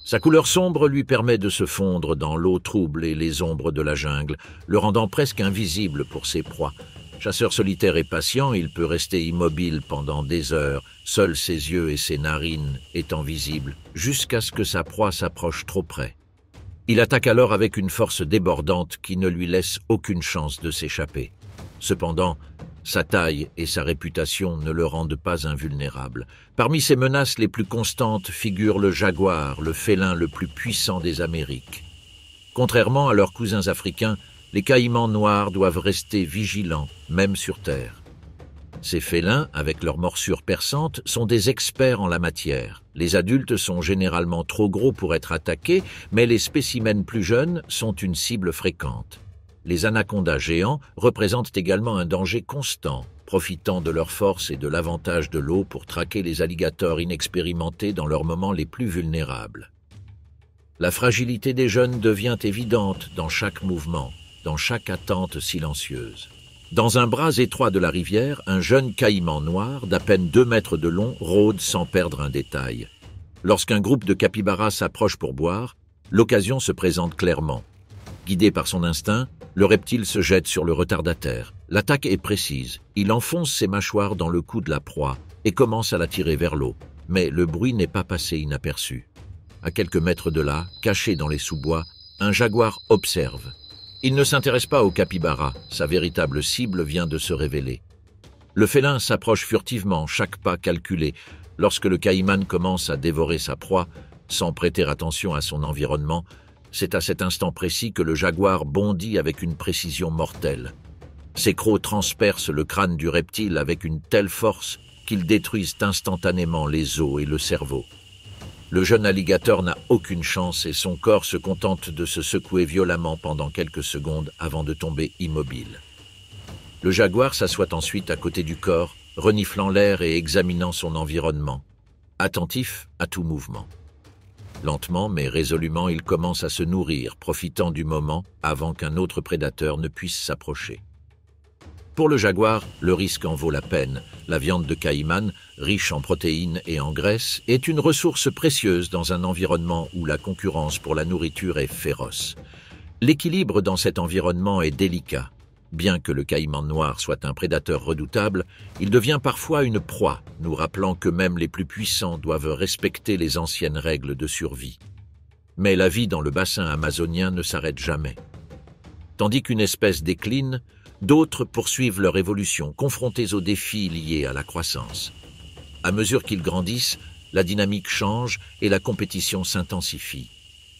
Sa couleur sombre lui permet de se fondre dans l'eau trouble et les ombres de la jungle, le rendant presque invisible pour ses proies. Chasseur solitaire et patient, il peut rester immobile pendant des heures, seuls ses yeux et ses narines étant visibles, jusqu'à ce que sa proie s'approche trop près. Il attaque alors avec une force débordante qui ne lui laisse aucune chance de s'échapper. Cependant, Sa taille et sa réputation ne le rendent pas invulnérable. Parmi ses menaces les plus constantes figure le jaguar, le félin le plus puissant des Amériques. Contrairement à leurs cousins africains, les caïmans noirs doivent rester vigilants, même sur Terre. Ces félins, avec leurs morsures perçantes, sont des experts en la matière. Les adultes sont généralement trop gros pour être attaqués, mais les spécimens plus jeunes sont une cible fréquente. Les anacondas géants représentent également un danger constant, profitant de leur force et de l'avantage de l'eau pour traquer les alligators inexpérimentés dans leurs moments les plus vulnérables. La fragilité des jeunes devient évidente dans chaque mouvement, dans chaque attente silencieuse. Dans un bras étroit de la rivière, un jeune caïman noir d'à peine 2 mètres de long rôde sans perdre un détail. Lorsqu'un groupe de capybaras s'approche pour boire, l'occasion se présente clairement. Guidé par son instinct, le reptile se jette sur le retardataire. L'attaque est précise. Il enfonce ses mâchoires dans le cou de la proie et commence à la tirer vers l'eau. Mais le bruit n'est pas passé inaperçu. À quelques mètres de là, caché dans les sous-bois, un jaguar observe. Il ne s'intéresse pas au capybara, sa véritable cible vient de se révéler. Le félin s'approche furtivement, chaque pas calculé. Lorsque le caïman commence à dévorer sa proie, sans prêter attention à son environnement, c'est à cet instant précis que le jaguar bondit avec une précision mortelle. Ses crocs transpercent le crâne du reptile avec une telle force qu'ils détruisent instantanément les os et le cerveau. Le jeune alligator n'a aucune chance et son corps se contente de se secouer violemment pendant quelques secondes avant de tomber immobile. Le jaguar s'assoit ensuite à côté du corps, reniflant l'air et examinant son environnement, attentif à tout mouvement. Lentement mais résolument, il commence à se nourrir, profitant du moment avant qu'un autre prédateur ne puisse s'approcher. Pour le jaguar, le risque en vaut la peine. La viande de caïman, riche en protéines et en graisse, est une ressource précieuse dans un environnement où la concurrence pour la nourriture est féroce. L'équilibre dans cet environnement est délicat. Bien que le caïman noir soit un prédateur redoutable, il devient parfois une proie, nous rappelant que même les plus puissants doivent respecter les anciennes règles de survie. Mais la vie dans le bassin amazonien ne s'arrête jamais. Tandis qu'une espèce décline, d'autres poursuivent leur évolution, confrontés aux défis liés à la croissance. À mesure qu'ils grandissent, la dynamique change et la compétition s'intensifie.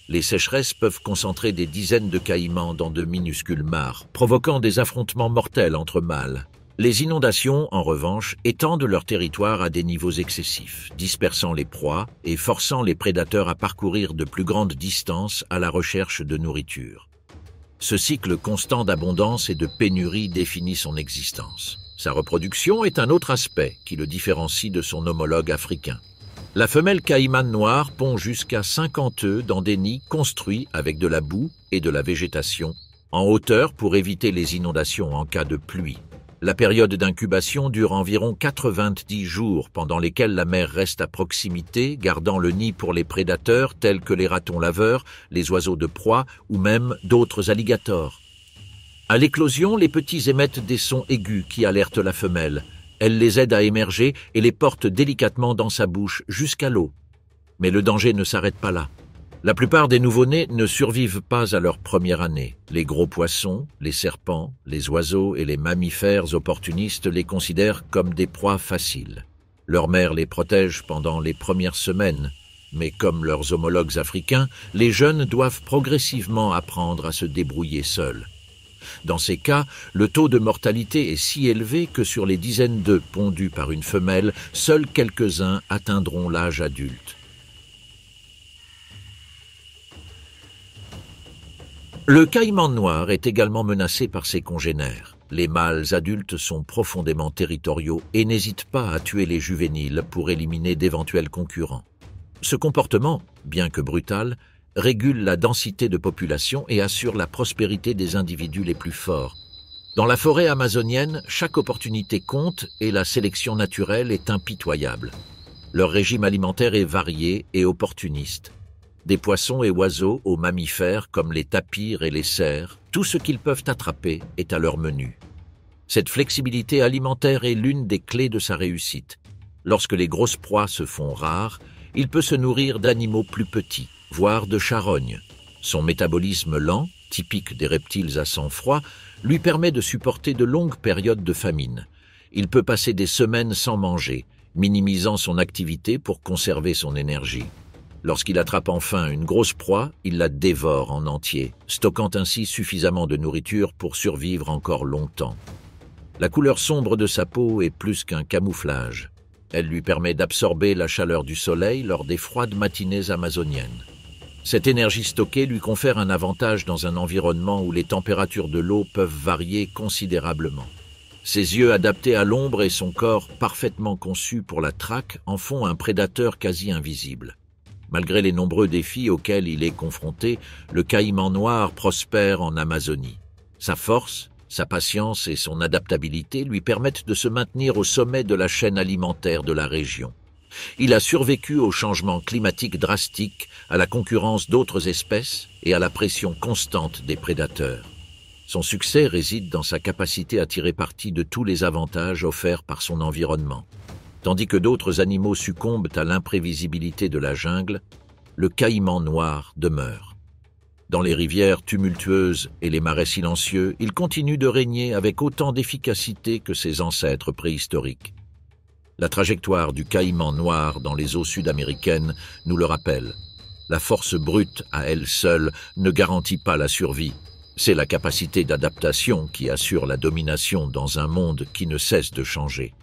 Les sécheresses peuvent concentrer des dizaines de caïmans dans de minuscules mares, provoquant des affrontements mortels entre mâles. Les inondations, en revanche, étendent leur territoire à des niveaux excessifs, dispersant les proies et forçant les prédateurs à parcourir de plus grandes distances à la recherche de nourriture. Ce cycle constant d'abondance et de pénurie définit son existence. Sa reproduction est un autre aspect qui le différencie de son homologue africain. La femelle caïman noire pond jusqu'à 50 œufs dans des nids construits avec de la boue et de la végétation, en hauteur pour éviter les inondations en cas de pluie. La période d'incubation dure environ 90 jours, pendant lesquels la mère reste à proximité, gardant le nid pour les prédateurs tels que les ratons laveurs, les oiseaux de proie ou même d'autres alligators. À l'éclosion, les petits émettent des sons aigus qui alertent la femelle. Elle les aide à émerger et les porte délicatement dans sa bouche jusqu'à l'eau. Mais le danger ne s'arrête pas là. La plupart des nouveau-nés ne survivent pas à leur première année. Les gros poissons, les serpents, les oiseaux et les mammifères opportunistes les considèrent comme des proies faciles. Leur mère les protège pendant les premières semaines, mais comme leurs homologues africains, les jeunes doivent progressivement apprendre à se débrouiller seuls. Dans ces cas, le taux de mortalité est si élevé que sur les dizaines d'œufs pondus par une femelle, seuls quelques-uns atteindront l'âge adulte. Le caïman noir est également menacé par ses congénères. Les mâles adultes sont profondément territoriaux et n'hésitent pas à tuer les juvéniles pour éliminer d'éventuels concurrents. Ce comportement, bien que brutal, régule la densité de population et assure la prospérité des individus les plus forts. Dans la forêt amazonienne, chaque opportunité compte et la sélection naturelle est impitoyable. Leur régime alimentaire est varié et opportuniste. Des poissons et oiseaux aux mammifères comme les tapirs et les cerfs, tout ce qu'ils peuvent attraper est à leur menu. Cette flexibilité alimentaire est l'une des clés de sa réussite. Lorsque les grosses proies se font rares, il peut se nourrir d'animaux plus petits, voire de charognes. Son métabolisme lent, typique des reptiles à sang froid, lui permet de supporter de longues périodes de famine. Il peut passer des semaines sans manger, minimisant son activité pour conserver son énergie. Lorsqu'il attrape enfin une grosse proie, il la dévore en entier, stockant ainsi suffisamment de nourriture pour survivre encore longtemps. La couleur sombre de sa peau est plus qu'un camouflage. Elle lui permet d'absorber la chaleur du soleil lors des froides matinées amazoniennes. Cette énergie stockée lui confère un avantage dans un environnement où les températures de l'eau peuvent varier considérablement. Ses yeux adaptés à l'ombre et son corps parfaitement conçu pour la traque en font un prédateur quasi invisible. Malgré les nombreux défis auxquels il est confronté, le caïman noir prospère en Amazonie. Sa force, sa patience et son adaptabilité lui permettent de se maintenir au sommet de la chaîne alimentaire de la région. Il a survécu aux changements climatiques drastiques, à la concurrence d'autres espèces et à la pression constante des prédateurs. Son succès réside dans sa capacité à tirer parti de tous les avantages offerts par son environnement. Tandis que d'autres animaux succombent à l'imprévisibilité de la jungle, le caïman noir demeure. Dans les rivières tumultueuses et les marais silencieux, il continue de régner avec autant d'efficacité que ses ancêtres préhistoriques. La trajectoire du caïman noir dans les eaux sud-américaines nous le rappelle. La force brute, à elle seule, ne garantit pas la survie. C'est la capacité d'adaptation qui assure la domination dans un monde qui ne cesse de changer.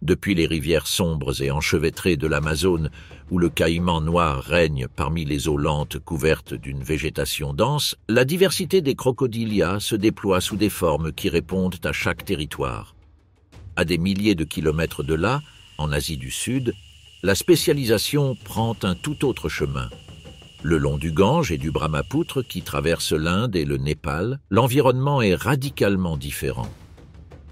Depuis les rivières sombres et enchevêtrées de l'Amazone, où le caïman noir règne parmi les eaux lentes couvertes d'une végétation dense, la diversité des crocodilias se déploie sous des formes qui répondent à chaque territoire. À des milliers de kilomètres de là, en Asie du Sud, la spécialisation prend un tout autre chemin. Le long du Gange et du Brahmapoutre qui traversent l'Inde et le Népal, l'environnement est radicalement différent.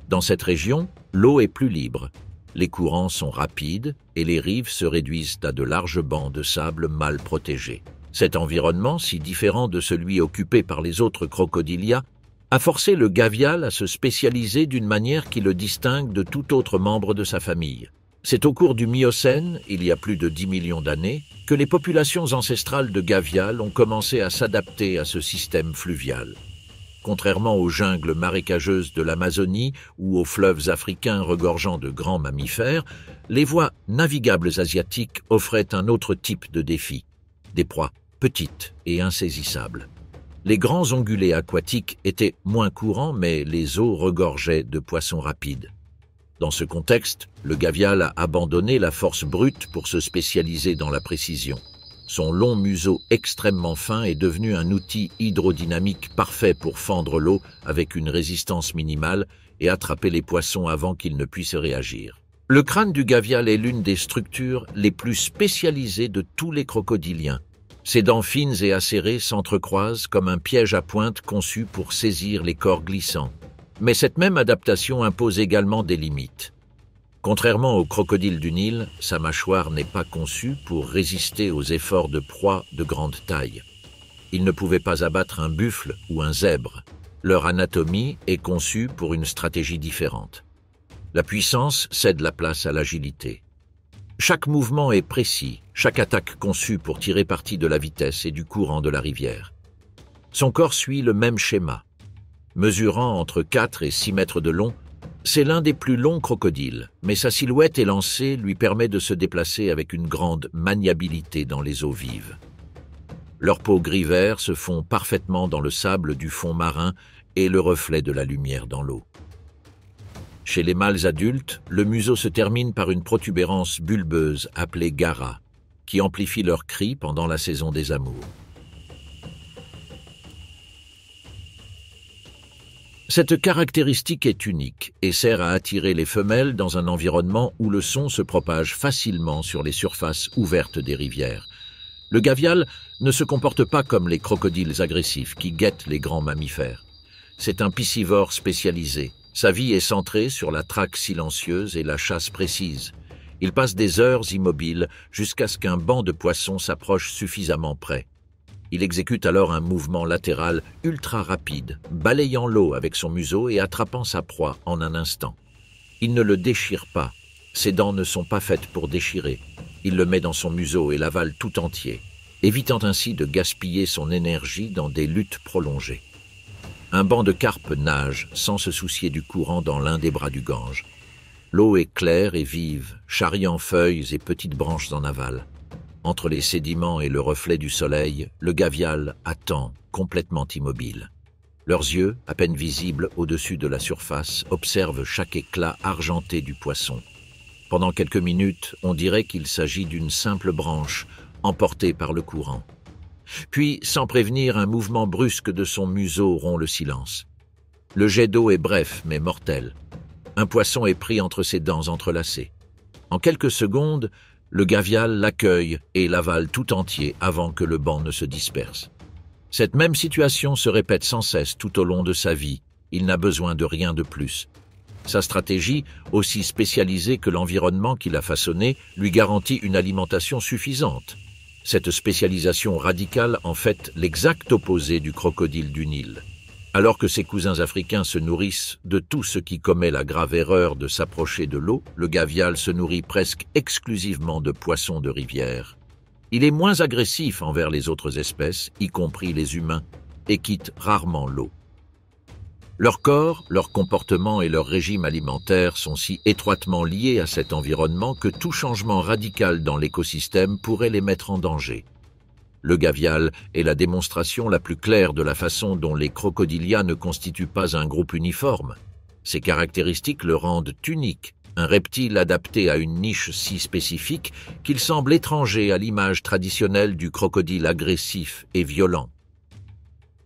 Dans cette région, l'eau est plus libre. Les courants sont rapides et les rives se réduisent à de larges bancs de sable mal protégés. Cet environnement, si différent de celui occupé par les autres crocodilias, a forcé le gavial à se spécialiser d'une manière qui le distingue de tout autre membre de sa famille. C'est au cours du Miocène, il y a plus de 10 millions d'années, que les populations ancestrales de gavial ont commencé à s'adapter à ce système fluvial. Contrairement aux jungles marécageuses de l'Amazonie ou aux fleuves africains regorgeant de grands mammifères, les voies navigables asiatiques offraient un autre type de défi, des proies petites et insaisissables. Les grands ongulés aquatiques étaient moins courants, mais les eaux regorgeaient de poissons rapides. Dans ce contexte, le gavial a abandonné la force brute pour se spécialiser dans la précision. Son long museau extrêmement fin est devenu un outil hydrodynamique parfait pour fendre l'eau avec une résistance minimale et attraper les poissons avant qu'ils ne puissent réagir. Le crâne du gavial est l'une des structures les plus spécialisées de tous les crocodiliens. Ses dents fines et acérées s'entrecroisent comme un piège à pointe conçu pour saisir les corps glissants. Mais cette même adaptation impose également des limites. Contrairement au crocodile du Nil, sa mâchoire n'est pas conçue pour résister aux efforts de proie de grande taille. Il ne pouvait pas abattre un buffle ou un zèbre. Leur anatomie est conçue pour une stratégie différente. La puissance cède la place à l'agilité. Chaque mouvement est précis, chaque attaque conçue pour tirer parti de la vitesse et du courant de la rivière. Son corps suit le même schéma. Mesurant entre 4 et 6 mètres de long, c'est l'un des plus longs crocodiles, mais sa silhouette élancée lui permet de se déplacer avec une grande maniabilité dans les eaux vives. Leurs peaux gris-vert se font parfaitement dans le sable du fond marin et le reflet de la lumière dans l'eau. Chez les mâles adultes, le museau se termine par une protubérance bulbeuse appelée gara, qui amplifie leurs cris pendant la saison des amours. Cette caractéristique est unique et sert à attirer les femelles dans un environnement où le son se propage facilement sur les surfaces ouvertes des rivières. Le gavial ne se comporte pas comme les crocodiles agressifs qui guettent les grands mammifères. C'est un piscivore spécialisé. Sa vie est centrée sur la traque silencieuse et la chasse précise. Il passe des heures immobiles jusqu'à ce qu'un banc de poissons s'approche suffisamment près. Il exécute alors un mouvement latéral ultra rapide, balayant l'eau avec son museau et attrapant sa proie en un instant. Il ne le déchire pas. Ses dents ne sont pas faites pour déchirer. Il le met dans son museau et l'avale tout entier, évitant ainsi de gaspiller son énergie dans des luttes prolongées. Un banc de carpes nage sans se soucier du courant dans l'un des bras du Gange. L'eau est claire et vive, charriant feuilles et petites branches en aval. Entre les sédiments et le reflet du soleil, le gavial attend, complètement immobile. Leurs yeux, à peine visibles au-dessus de la surface, observent chaque éclat argenté du poisson. Pendant quelques minutes, on dirait qu'il s'agit d'une simple branche, emportée par le courant. Puis, sans prévenir, un mouvement brusque de son museau rompt le silence. Le jet d'eau est bref, mais mortel. Un poisson est pris entre ses dents entrelacées. En quelques secondes, le gavial l'accueille et l'avale tout entier avant que le banc ne se disperse. Cette même situation se répète sans cesse tout au long de sa vie. Il n'a besoin de rien de plus. Sa stratégie, aussi spécialisée que l'environnement qu'il a façonné, lui garantit une alimentation suffisante. Cette spécialisation radicale en fait l'exact opposé du crocodile du Nil. Alors que ses cousins africains se nourrissent de tout ce qui commet la grave erreur de s'approcher de l'eau, le gavial se nourrit presque exclusivement de poissons de rivière. Il est moins agressif envers les autres espèces, y compris les humains, et quitte rarement l'eau. Leur corps, leur comportement et leur régime alimentaire sont si étroitement liés à cet environnement que tout changement radical dans l'écosystème pourrait les mettre en danger. Le gavial est la démonstration la plus claire de la façon dont les crocodilia ne constituent pas un groupe uniforme. Ces caractéristiques le rendent unique, un reptile adapté à une niche si spécifique qu'il semble étranger à l'image traditionnelle du crocodile agressif et violent.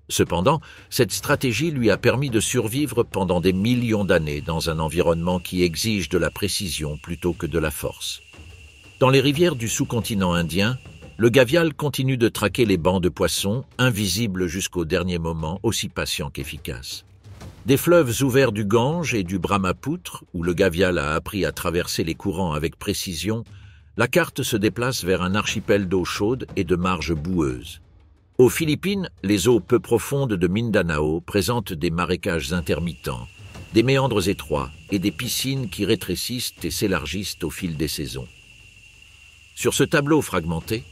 Cependant, cette stratégie lui a permis de survivre pendant des millions d'années dans un environnement qui exige de la précision plutôt que de la force. Dans les rivières du sous-continent indien, le gavial continue de traquer les bancs de poissons, invisibles jusqu'au dernier moment, aussi patients qu'efficaces. Des fleuves ouverts du Gange et du Brahmapoutre, où le gavial a appris à traverser les courants avec précision, la carte se déplace vers un archipel d'eau chaude et de marges boueuses. Aux Philippines, les eaux peu profondes de Mindanao présentent des marécages intermittents, des méandres étroits et des piscines qui rétrécissent et s'élargissent au fil des saisons. Sur ce tableau fragmenté,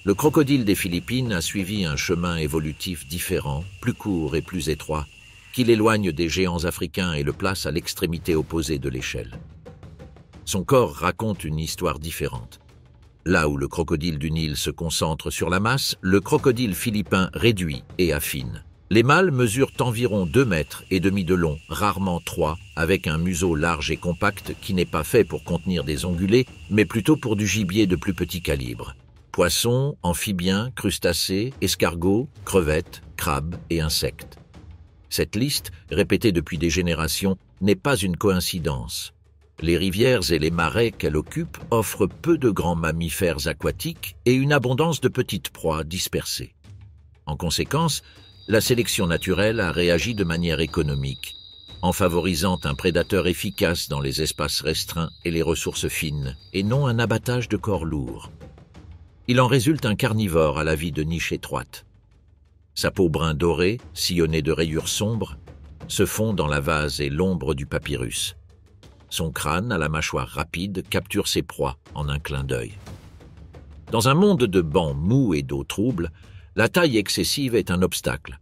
le crocodile des Philippines a suivi un chemin évolutif différent, plus court et plus étroit, qui l'éloigne des géants africains et le place à l'extrémité opposée de l'échelle. Son corps raconte une histoire différente. Là où le crocodile du Nil se concentre sur la masse, le crocodile philippin réduit et affine. Les mâles mesurent environ 2 mètres et demi de long, rarement 3, avec un museau large et compact qui n'est pas fait pour contenir des ongulés, mais plutôt pour du gibier de plus petit calibre. Poissons, amphibiens, crustacés, escargots, crevettes, crabes et insectes. Cette liste, répétée depuis des générations, n'est pas une coïncidence. Les rivières et les marais qu'elle occupe offrent peu de grands mammifères aquatiques et une abondance de petites proies dispersées. En conséquence, la sélection naturelle a réagi de manière économique, en favorisant un prédateur efficace dans les espaces restreints et les ressources fines, et non un abattage de corps lourds. Il en résulte un carnivore à la vie de niche étroite. Sa peau brun doré, sillonnée de rayures sombres, se fond dans la vase et l'ombre du papyrus. Son crâne, à la mâchoire rapide, capture ses proies en un clin d'œil. Dans un monde de bancs mous et d'eau trouble, la taille excessive est un obstacle.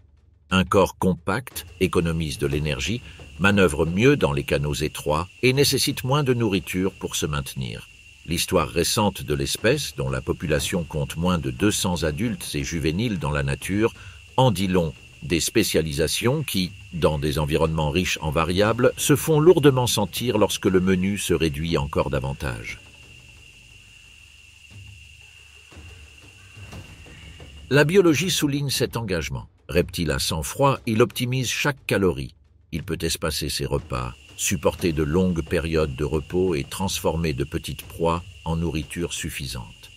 Un corps compact économise de l'énergie, manœuvre mieux dans les canaux étroits et nécessite moins de nourriture pour se maintenir. L'histoire récente de l'espèce, dont la population compte moins de 200 adultes et juvéniles dans la nature, en dit long. Des spécialisations qui, dans des environnements riches en variables, se font lourdement sentir lorsque le menu se réduit encore davantage. La biologie souligne cet engagement. Reptile à sang-froid, il optimise chaque calorie. Il peut espacer ses repas, supporter de longues périodes de repos et transformer de petites proies en nourriture suffisante.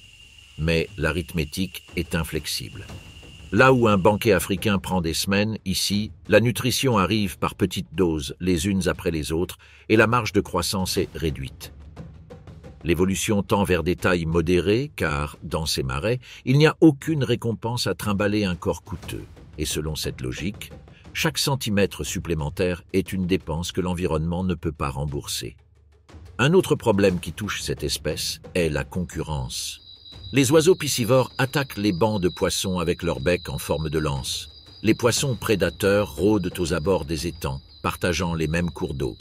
Mais l'arithmétique est inflexible. Là où un banquet africain prend des semaines, ici, la nutrition arrive par petites doses, les unes après les autres, et la marge de croissance est réduite. L'évolution tend vers des tailles modérées, car, dans ces marais, il n'y a aucune récompense à trimballer un corps coûteux. Et selon cette logique, chaque centimètre supplémentaire est une dépense que l'environnement ne peut pas rembourser. Un autre problème qui touche cette espèce est la concurrence. Les oiseaux piscivores attaquent les bancs de poissons avec leur bec en forme de lance. Les poissons prédateurs rôdent aux abords des étangs, partageant les mêmes cours d'eau.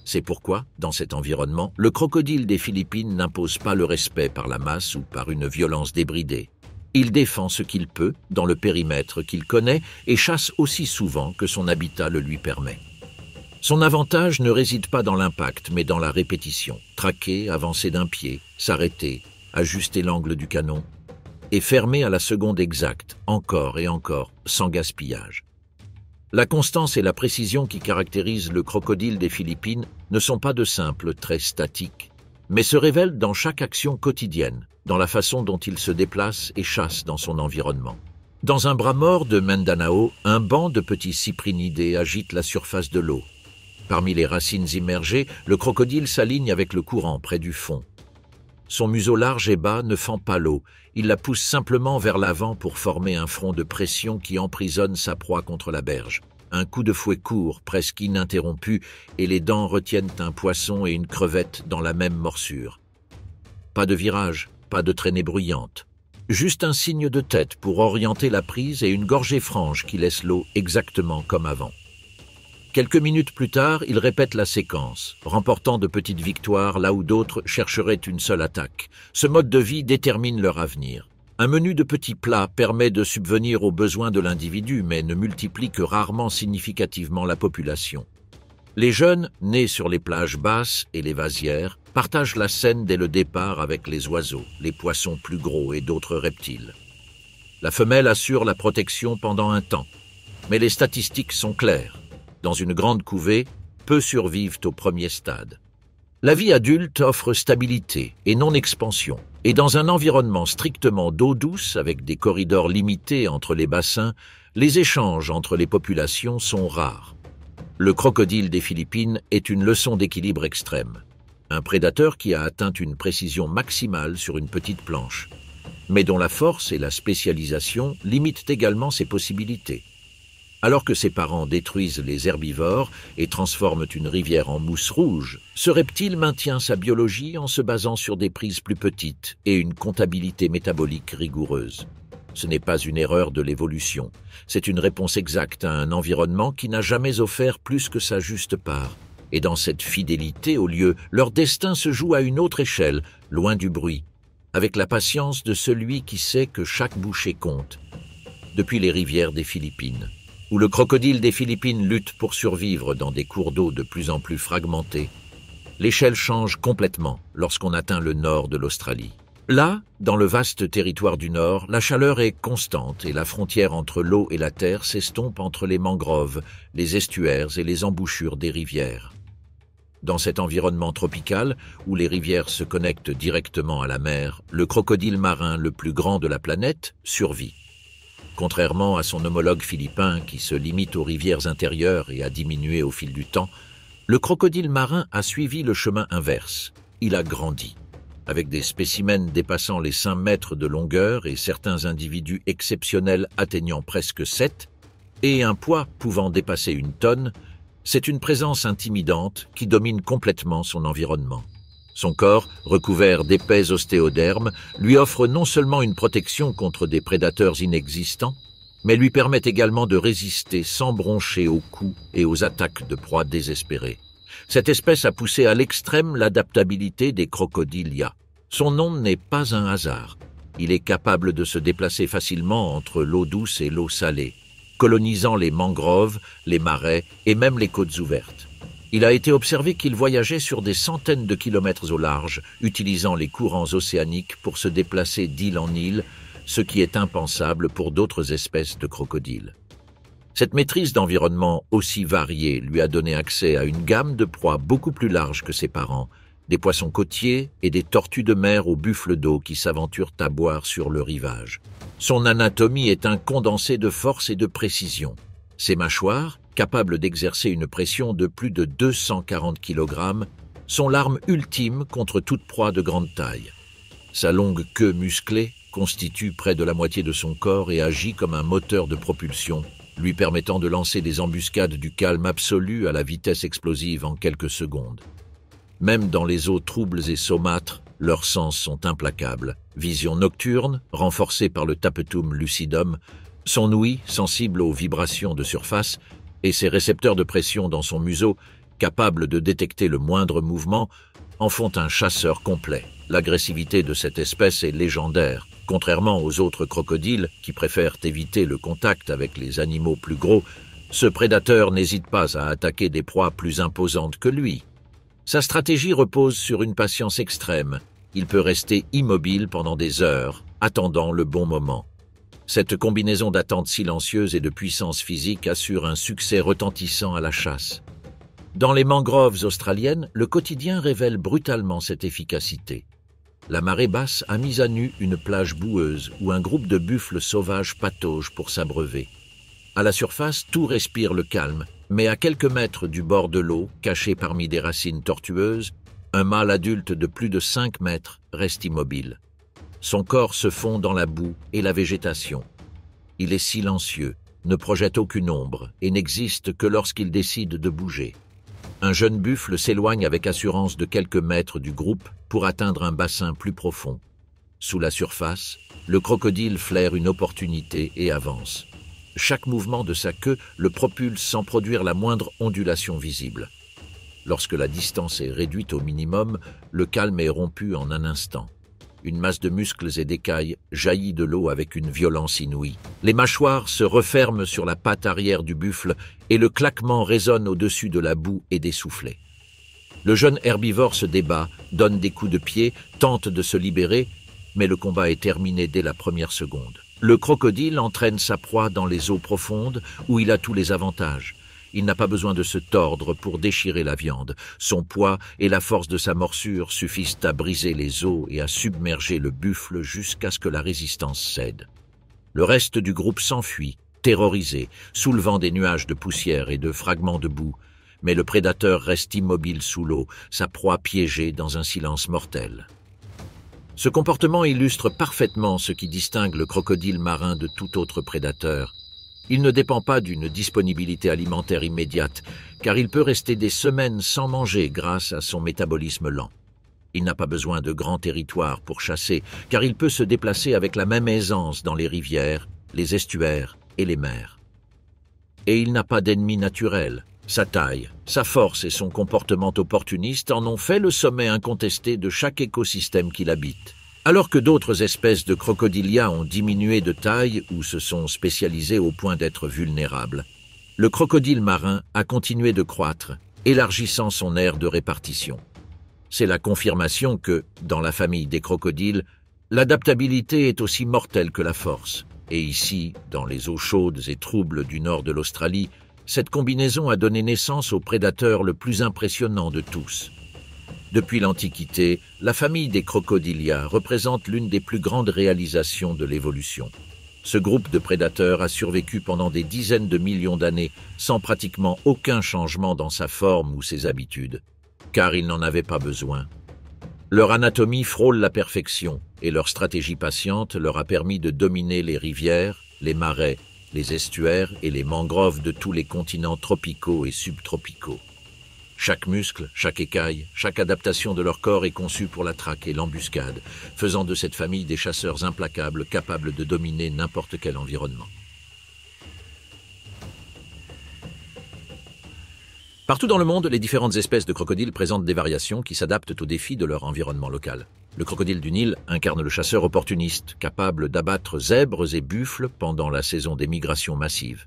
C'est pourquoi, dans cet environnement, le crocodile des Philippines n'impose pas le respect par la masse ou par une violence débridée. Il défend ce qu'il peut, dans le périmètre qu'il connaît, et chasse aussi souvent que son habitat le lui permet. Son avantage ne réside pas dans l'impact, mais dans la répétition. Traquer, avancer d'un pied, s'arrêter, ajuster l'angle du canon, et fermer à la seconde exacte, encore et encore, sans gaspillage. La constance et la précision qui caractérisent le crocodile des Philippines ne sont pas de simples traits statiques, mais se révèlent dans chaque action quotidienne, dans la façon dont il se déplace et chasse dans son environnement. Dans un bras mort de Mindanao, un banc de petits cyprinidés agite la surface de l'eau. Parmi les racines immergées, le crocodile s'aligne avec le courant près du fond. Son museau large et bas ne fend pas l'eau, il la pousse simplement vers l'avant pour former un front de pression qui emprisonne sa proie contre la berge. Un coup de fouet court, presque ininterrompu, et les dents retiennent un poisson et une crevette dans la même morsure. Pas de virage, pas de traînée bruyante. Juste un signe de tête pour orienter la prise et une gorgée franche qui laisse l'eau exactement comme avant. Quelques minutes plus tard, il répète la séquence, remportant de petites victoires là où d'autres chercheraient une seule attaque. Ce mode de vie détermine leur avenir. Un menu de petits plats permet de subvenir aux besoins de l'individu, mais ne multiplie que rarement significativement la population. Les jeunes, nés sur les plages basses et les vasières, partagent la scène dès le départ avec les oiseaux, les poissons plus gros et d'autres reptiles. La femelle assure la protection pendant un temps, mais les statistiques sont claires. Dans une grande couvée, peu survivent au premier stade. La vie adulte offre stabilité et non-expansion, et dans un environnement strictement d'eau douce avec des corridors limités entre les bassins, les échanges entre les populations sont rares. Le crocodile des Philippines est une leçon d'équilibre extrême. Un prédateur qui a atteint une précision maximale sur une petite planche, mais dont la force et la spécialisation limitent également ses possibilités. Alors que ses parents détruisent les herbivores et transforment une rivière en mousse rouge, ce reptile maintient sa biologie en se basant sur des prises plus petites et une comptabilité métabolique rigoureuse. Ce n'est pas une erreur de l'évolution, c'est une réponse exacte à un environnement qui n'a jamais offert plus que sa juste part. Et dans cette fidélité au lieu, leur destin se joue à une autre échelle, loin du bruit, avec la patience de celui qui sait que chaque bouchée compte. Depuis les rivières des Philippines, où le crocodile des Philippines lutte pour survivre dans des cours d'eau de plus en plus fragmentés, l'échelle change complètement lorsqu'on atteint le nord de l'Australie. Là, dans le vaste territoire du Nord, la chaleur est constante et la frontière entre l'eau et la terre s'estompe entre les mangroves, les estuaires et les embouchures des rivières. Dans cet environnement tropical, où les rivières se connectent directement à la mer, le crocodile marin le plus grand de la planète survit. Contrairement à son homologue philippin qui se limite aux rivières intérieures et a diminué au fil du temps, le crocodile marin a suivi le chemin inverse. Il a grandi. Avec des spécimens dépassant les 5 mètres de longueur et certains individus exceptionnels atteignant presque 7, et un poids pouvant dépasser 1 tonne, c'est une présence intimidante qui domine complètement son environnement. Son corps, recouvert d'épais ostéodermes, lui offre non seulement une protection contre des prédateurs inexistants, mais lui permet également de résister sans broncher aux coups et aux attaques de proies désespérées. Cette espèce a poussé à l'extrême l'adaptabilité des crocodilia. Son nom n'est pas un hasard. Il est capable de se déplacer facilement entre l'eau douce et l'eau salée, colonisant les mangroves, les marais et même les côtes ouvertes. Il a été observé qu'il voyageait sur des centaines de kilomètres au large, utilisant les courants océaniques pour se déplacer d'île en île, ce qui est impensable pour d'autres espèces de crocodiles. Cette maîtrise d'environnement aussi variée lui a donné accès à une gamme de proies beaucoup plus large que ses parents, des poissons côtiers et des tortues de mer aux buffles d'eau qui s'aventurent à boire sur le rivage. Son anatomie est un condensé de force et de précision. Ses mâchoires, capables d'exercer une pression de plus de 240 kg, sont l'arme ultime contre toute proie de grande taille. Sa longue queue musclée constitue près de la moitié de son corps et agit comme un moteur de propulsion, lui permettant de lancer des embuscades du calme absolu à la vitesse explosive en quelques secondes. Même dans les eaux troubles et saumâtres, leurs sens sont implacables. Vision nocturne, renforcée par le tapetum lucidum, son ouïe, sensible aux vibrations de surface, et ses récepteurs de pression dans son museau, capables de détecter le moindre mouvement, en font un chasseur complet. L'agressivité de cette espèce est légendaire. Contrairement aux autres crocodiles, qui préfèrent éviter le contact avec les animaux plus gros, ce prédateur n'hésite pas à attaquer des proies plus imposantes que lui. Sa stratégie repose sur une patience extrême. Il peut rester immobile pendant des heures, attendant le bon moment. Cette combinaison d'attente silencieuse et de puissance physique assure un succès retentissant à la chasse. Dans les mangroves australiennes, le quotidien révèle brutalement cette efficacité. La marée basse a mis à nu une plage boueuse où un groupe de buffles sauvages patauge pour s'abreuver. À la surface, tout respire le calme, mais à quelques mètres du bord de l'eau, caché parmi des racines tortueuses, un mâle adulte de plus de 5 mètres reste immobile. Son corps se fond dans la boue et la végétation. Il est silencieux, ne projette aucune ombre et n'existe que lorsqu'il décide de bouger. Un jeune buffle s'éloigne avec assurance de quelques mètres du groupe pour atteindre un bassin plus profond. Sous la surface, le crocodile flaire une opportunité et avance. Chaque mouvement de sa queue le propulse sans produire la moindre ondulation visible. Lorsque la distance est réduite au minimum, le calme est rompu en un instant. Une masse de muscles et d'écailles jaillit de l'eau avec une violence inouïe. Les mâchoires se referment sur la patte arrière du buffle et le claquement résonne au-dessus de la boue et des soufflets. Le jeune herbivore se débat, donne des coups de pied, tente de se libérer, mais le combat est terminé dès la première seconde. Le crocodile entraîne sa proie dans les eaux profondes où il a tous les avantages. Il n'a pas besoin de se tordre pour déchirer la viande. Son poids et la force de sa morsure suffisent à briser les os et à submerger le buffle jusqu'à ce que la résistance cède. Le reste du groupe s'enfuit, terrorisé, soulevant des nuages de poussière et de fragments de boue. Mais le prédateur reste immobile sous l'eau, sa proie piégée dans un silence mortel. Ce comportement illustre parfaitement ce qui distingue le crocodile marin de tout autre prédateur. Il ne dépend pas d'une disponibilité alimentaire immédiate, car il peut rester des semaines sans manger grâce à son métabolisme lent. Il n'a pas besoin de grands territoires pour chasser, car il peut se déplacer avec la même aisance dans les rivières, les estuaires et les mers. Et il n'a pas d'ennemi naturel. Sa taille, sa force et son comportement opportuniste en ont fait le sommet incontesté de chaque écosystème qu'il habite. Alors que d'autres espèces de crocodilia ont diminué de taille ou se sont spécialisées au point d'être vulnérables, le crocodile marin a continué de croître, élargissant son aire de répartition. C'est la confirmation que, dans la famille des crocodiles, l'adaptabilité est aussi mortelle que la force. Et ici, dans les eaux chaudes et troubles du nord de l'Australie, cette combinaison a donné naissance au prédateur le plus impressionnant de tous. Depuis l'Antiquité, la famille des crocodilia représente l'une des plus grandes réalisations de l'évolution. Ce groupe de prédateurs a survécu pendant des dizaines de millions d'années sans pratiquement aucun changement dans sa forme ou ses habitudes, car il n'en avait pas besoin. Leur anatomie frôle la perfection et leur stratégie patiente leur a permis de dominer les rivières, les marais, les estuaires et les mangroves de tous les continents tropicaux et subtropicaux. Chaque muscle, chaque écaille, chaque adaptation de leur corps est conçue pour la traque et l'embuscade, faisant de cette famille des chasseurs implacables capables de dominer n'importe quel environnement. Partout dans le monde, les différentes espèces de crocodiles présentent des variations qui s'adaptent aux défis de leur environnement local. Le crocodile du Nil incarne le chasseur opportuniste, capable d'abattre zèbres et buffles pendant la saison des migrations massives.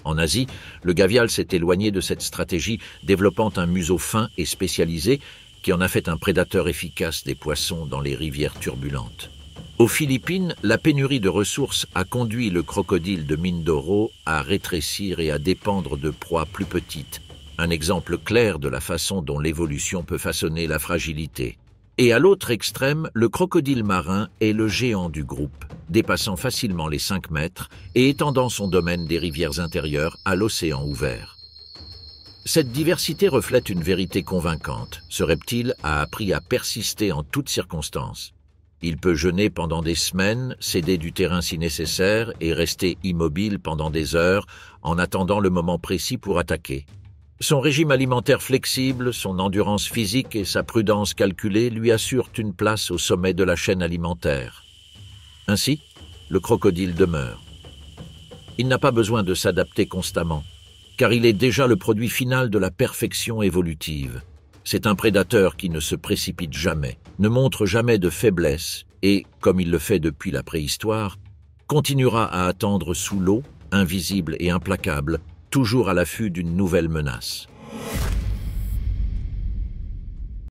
En Asie, le gavial s'est éloigné de cette stratégie, développant un museau fin et spécialisé qui en a fait un prédateur efficace des poissons dans les rivières turbulentes. Aux Philippines, la pénurie de ressources a conduit le crocodile de Mindoro à rétrécir et à dépendre de proies plus petites, un exemple clair de la façon dont l'évolution peut façonner la fragilité. Et à l'autre extrême, le crocodile marin est le géant du groupe, dépassant facilement les 5 mètres et étendant son domaine des rivières intérieures à l'océan ouvert. Cette diversité reflète une vérité convaincante. Ce reptile a appris à persister en toutes circonstances. Il peut jeûner pendant des semaines, céder du terrain si nécessaire et rester immobile pendant des heures en attendant le moment précis pour attaquer. Son régime alimentaire flexible, son endurance physique et sa prudence calculée lui assurent une place au sommet de la chaîne alimentaire. Ainsi, le crocodile demeure. Il n'a pas besoin de s'adapter constamment. car il est déjà le produit final de la perfection évolutive. C'est un prédateur qui ne se précipite jamais, ne montre jamais de faiblesse et, comme il le fait depuis la préhistoire, continuera à attendre sous l'eau, invisible et implacable, toujours à l'affût d'une nouvelle menace.